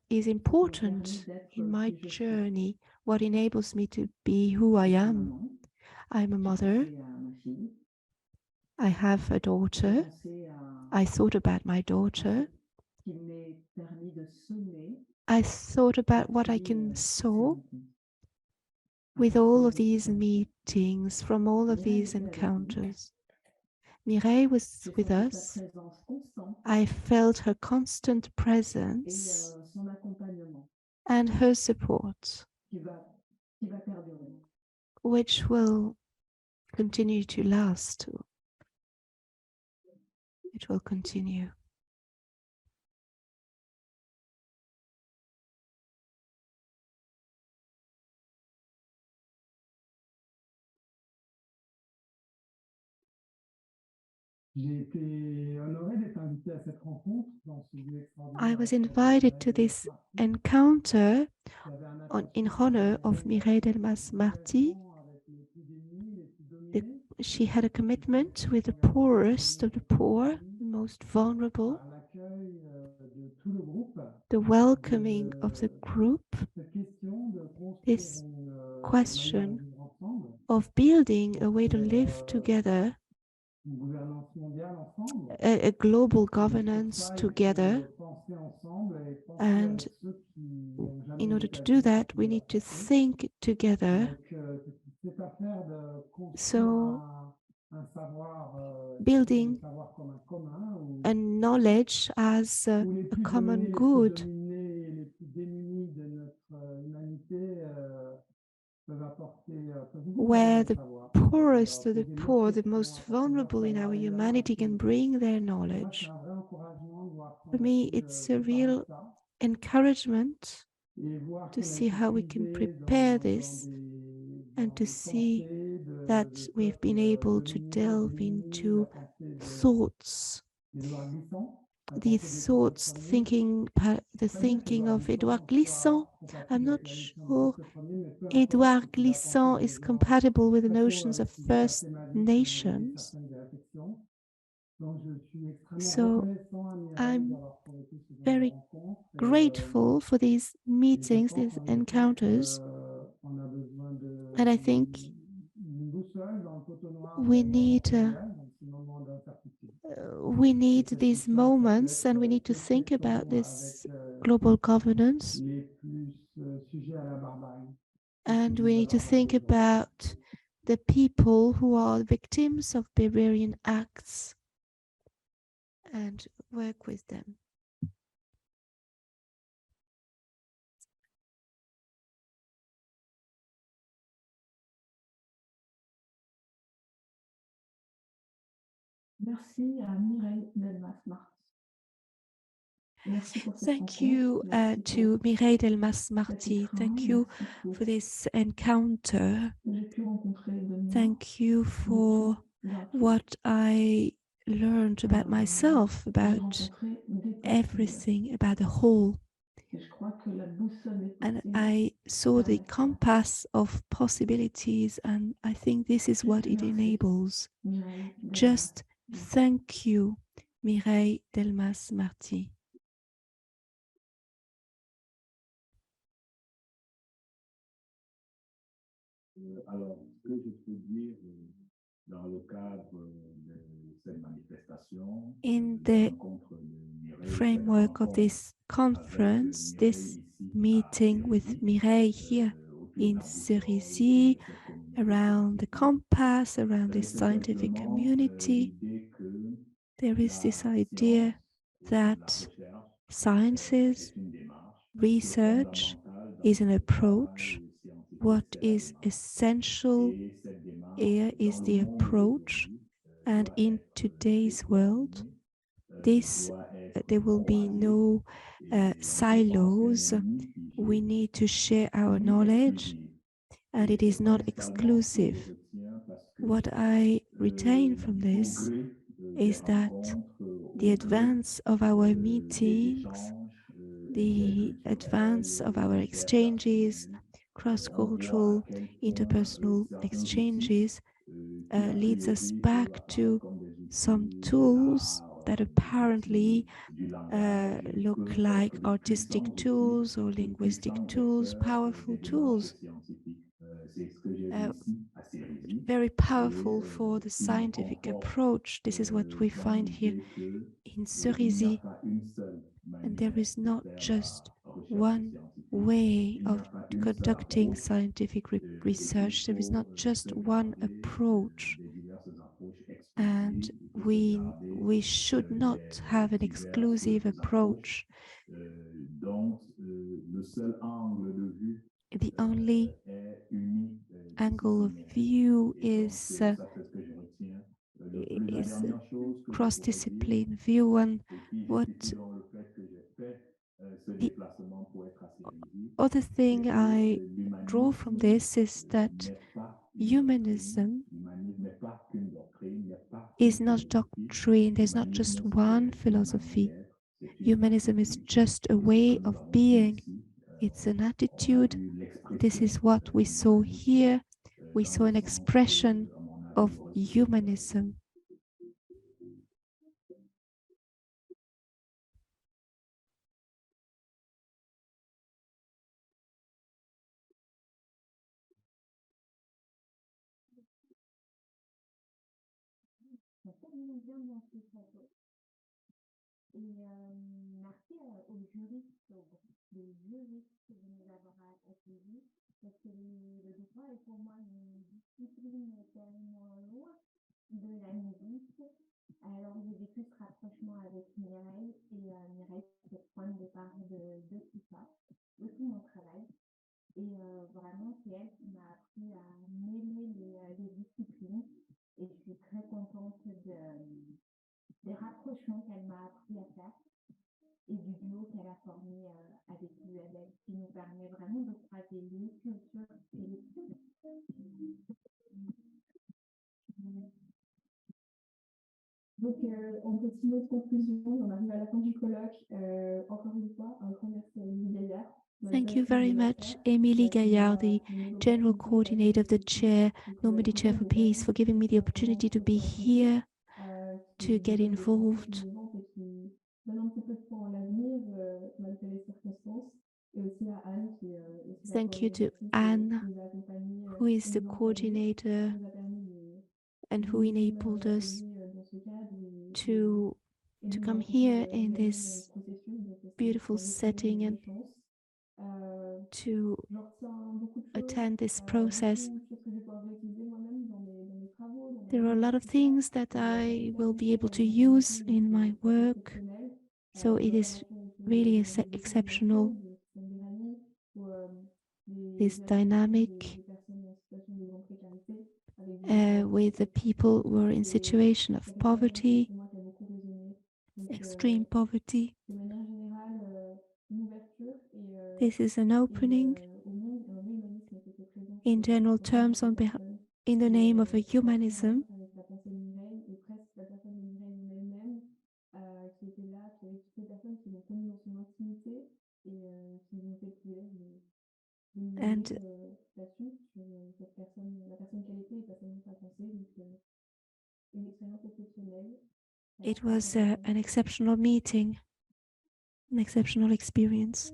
is qui m'ont important permis d'être in my qui je suis. journey, what enables me to be who I Je suis am. maman, I'm a j'ai mother. pensé à ma fille, I have a j'ai daughter. pensé à I thought about my ce daughter. qui m'est permis de semer I thought about what I depuis, can ces sow rencontres. À with partir all de of these cette meetings, from all of Mireille these était avec nous. encounters. Mireille was J'ai with senti sa us. présence constante I felt her constant et presence son accompagnement and her support, qui va perdurer. which will continue to last. It will continue. J'ai été honoré d'être invité à cette rencontre dans ce lieu extraordinaire. I was invited to this encounter in honor of Mireille Delmas-Marty. She had a commitment with the poorest of the poor, the most vulnerable, the welcoming of the group, this question of building a way to live together, a global governance together. And in order to do that, we need to think together. So, building a knowledge as a common good where the poorest of the poor, the most vulnerable in our humanity, can bring their knowledge. For me, it's a real encouragement to see how we can prepare this and to see that we've been able to delve into thoughts, these thoughts, the thinking of Edouard Glissant. I'm not sure Edouard Glissant is compatible with the notions of First Nations. So I'm very grateful for these meetings, these encounters, and I think we need these moments, and we need to think about this global governance, and we need to think about the people who are victims of barbarian acts and work with them. Merci à Mireille Delmas-Marty. Thank you to Mireille Delmas-Marty. Thank you for this encounter. Thank you for what I learned about myself, about everything, about the whole. And I saw the compass of possibilities, and I think this is what it enables. Just thank you, Mireille Delmas-Marty. Alors, ce que je peux dire dans le cadre de cette manifestation, in the framework of this conference, this meeting with Mireille here in Cerisy, around the compass, around this scientific community, there is this idea that sciences, research is an approach. What is essential here is the approach, and in today's world, there will be no silos. We need to share our knowledge, and it is not exclusive. What I retain from this is that the advance of our meetings, the advance of our exchanges, cross-cultural, interpersonal exchanges, leads us back to some tools that apparently look like artistic tools or linguistic tools, powerful tools, very powerful for the scientific approach. This is what we find here in Cerisy. And there is not just one way of conducting scientific research. There is not just one approach. And we should not have an exclusive approach. The only angle of view is cross-discipline view, and what the other thing I draw from this is that humanism is not doctrine. There's not just one philosophy. Humanism is just a way of being. It's an attitude. This is what we saw here. We saw an expression of humanism. Merci aux juristes, les juristes de nous avoir accueillis, parce que le droit est pour moi une discipline tellement loin de la musique. Alors j'ai vécu ce rapprochement avec Mireille, et Mireille, c'est le point de départ de tout ça, de tout mon travail. Et vraiment, c'est elle qui m'a appris à mêler les disciplines. Et je suis très contente des rapprochements qu'elle m'a appris à faire et du duo qu'elle a formé avec l'ULL, qui nous permet vraiment de croiser les cultures et les Donc, on continue notre conclusion. On arrive à la fin du colloque. Encore une fois, un grand merci à Émilie Gaillard. Thank you very much, Émilie Gaillard, the General Coordinator of the Chair, Normandy Chair for Peace, for giving me the opportunity to be here, to get involved. Thank you to Anne, who is the coordinator and who enabled us to come here in this beautiful setting and to attend this process. There are a lot of things that I will be able to use in my work, so it is really exceptional, this dynamic with the people who are in situation of poverty, extreme poverty. This is an opening in general terms in the name of a humanism. And it was an exceptional meeting, an exceptional experience.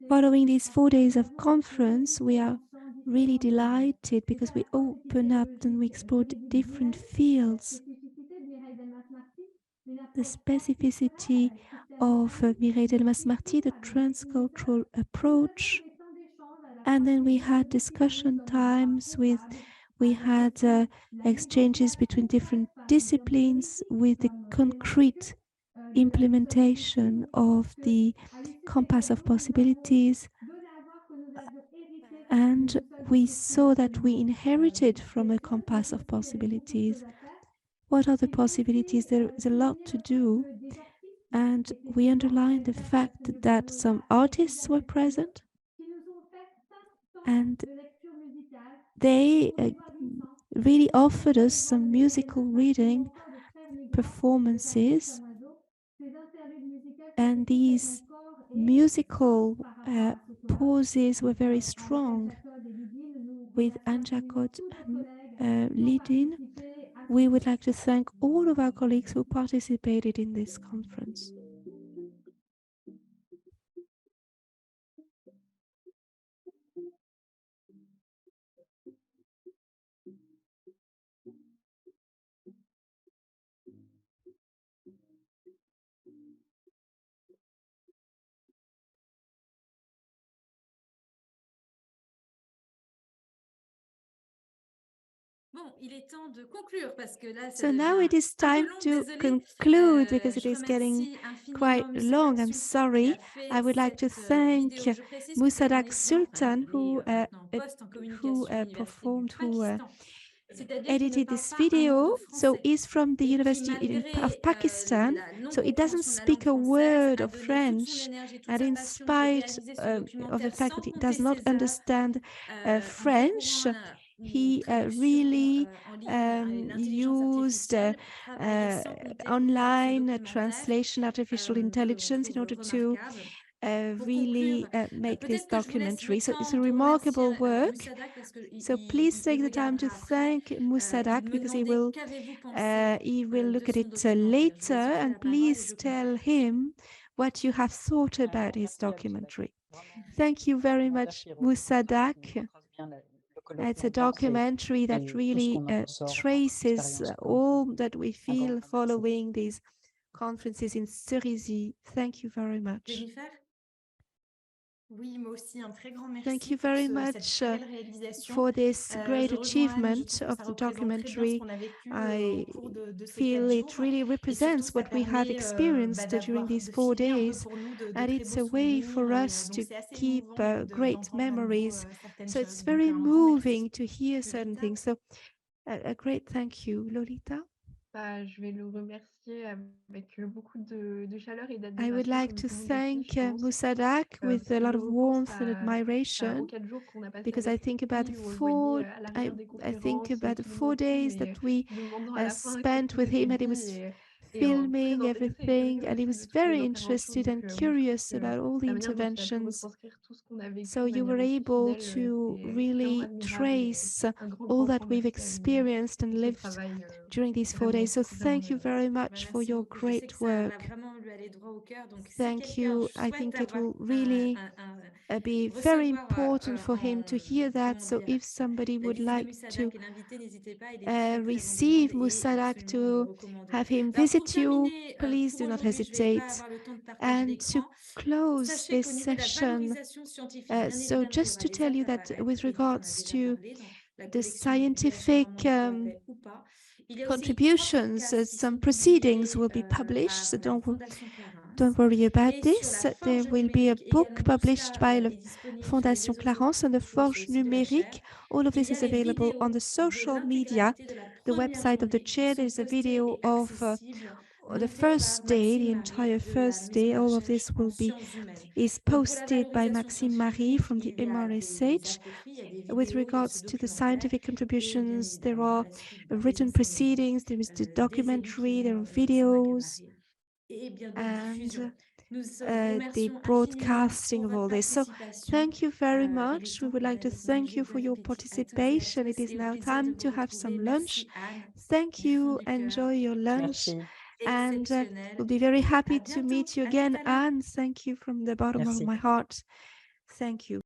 Following these 4 days of conference, we are really delighted because we open up and we explored different fields. The specificity of Mireille Delmas-Marty, the transcultural approach, and then we had discussion times we had exchanges between different disciplines with the concrete implementation of the compass of possibilities. And we saw that we inherited from a compass of possibilities. What are the possibilities? There is a lot to do. And we underlined the fact that some artists were present and they really offered us some musical reading performances. And these musical pauses were very strong. With JACOD leading, we would like to thank all of our colleagues who participated in this conference. Bon, il est temps de conclure parce que là, so now it is time to conclude because it is getting quite long. I'm sorry. I would like to thank Moussadak Sultan who edited this video. So he's from the University of Pakistan. So he doesn't speak a word of French, and in spite of the fact that he does not understand French, he really used online translation, artificial intelligence in order to really make this documentary. So it's a remarkable work. So please take the time to thank Moussadak because he will look at it later, and please tell him what you have thought about his documentary. Thank you very much, Moussadak. It's a documentary that really traces all that we feel following these conferences in Cerisy. Thank you very much. Jennifer? Oui, moi aussi, un très grand merci Thank you pour very cette much très belle réalisation. for this great Je rejoins Anne, je achievement trouve que of ça the représente très bien ce documentary. qu'on a vécu au I cours de ces feel 4 it jours. really Et surtout, represents ça what we have permet experienced during d'avoir, these de 4 filmer un peu days. pour nous de And très it's beaux a way for souvenirs. Et us donc, to c'est assez keep émouvant great d'entendre à nouveau memories. certaines So choses. it's Donc, very un grand merci. moving to hear certain Lolita? things. So a great thank you, Lolita. Je vais le remercier avec beaucoup de chaleur et I d'admiration, would like comme to tout le monde aussi, thank je pense. Musadak with Parce a que lot je of repense warmth and aux admiration, 4 jours qu'on a passés because I avec think about lui, the où on le voyait à I l'arrière des think conférences, about the qui nous 4 montrait, days mais that we nous demandant à la fin qu'est-ce spent qu'on with avait him, and he dit was et très filming intéressé et everything, curieux and he aussi was de toutes les very interventions. interested and Donc, moi, je trouve curious que about all the la manière dont il a pu interventions. retranscrire tout ce qu'on a vécu So de you manière were aussi able fidèle, to c'est vraiment really admirable et trace un grand, all grand, that grand we've merci à lui experienced and pour ce lived travail during these 4 vraiment, days. So vraiment thank you very much for Merci your beaucoup. Je sais great que ça va work. vraiment lui aller droit au cœur. Donc, si Thank quelqu'un you. I souhaite think it avoir will really be very recevoir important for him to hear that. comment So dire, if somebody la would liste de like to Musadak et l'inviter, n'hésitez pas. Il est très, très en demande receive et Musadak, absolument, il est to recommandé. have him Alors, pour visit you, terminer, please pour do not aujourd'hui, je ne vais pas hesitate. avoir le temps de partager And to l'écran. close Sachez qu'au this niveau de la session, valorisation scientifique, bien so évidemment, il y just aura to des tell you actes à that paraître. with Edith en a regards déjà to parlé dans la the collection des publications scientific normandes qui leur plaît ou pas. Il y a aussi 3 contributions, podcasts qui some sont proceedings publiés will be published, so par la Fondation Clarins. don't worry about Et sur la this. There forge will be a numérique book également, tout published cela by est la disponible sur les Fondation réseaux Clarence on the sociaux, c'est Forge aussi de la chaire. Numérique. All of Il this y a is les available on the vidéos de social media. l'intégralité de la The première website of the journée qui chair, sont there's a postées video et of accessibles, the montées first par day, Maxime the Marie entire de la first Maison de day. la All of Recherche this en will be sciences humaines. is Donc, pour la posted by valorisation Maxime Marie scientifique, from the il y a des MRSH. apôtries, il y a des With vidéos, il y a ce regards to the documentaire scientific et bien contributions, there évidemment, à are la suite des written enseignements proceedings, there is the des élus qui documentary, there are vont se videos, démarrer et bien d'autres diffusions. and Nous vous the remercions infiniment broadcasting pour of votre all this. So participation. thank you very Il est much. We temps would like to d'aller thank manger. you for Bon your appétit à toutes et à participation. It tous is et au now plaisir de time vous to have some retrouver. lunch. Merci Anne. Thank Du fond you. du cœur. Enjoy your lunch. Merci. And Exceptionnel. we'll be very Et happy à to bientôt. meet you À tout again. à l'heure. And thank you from the bottom of Merci. my heart. Thank you.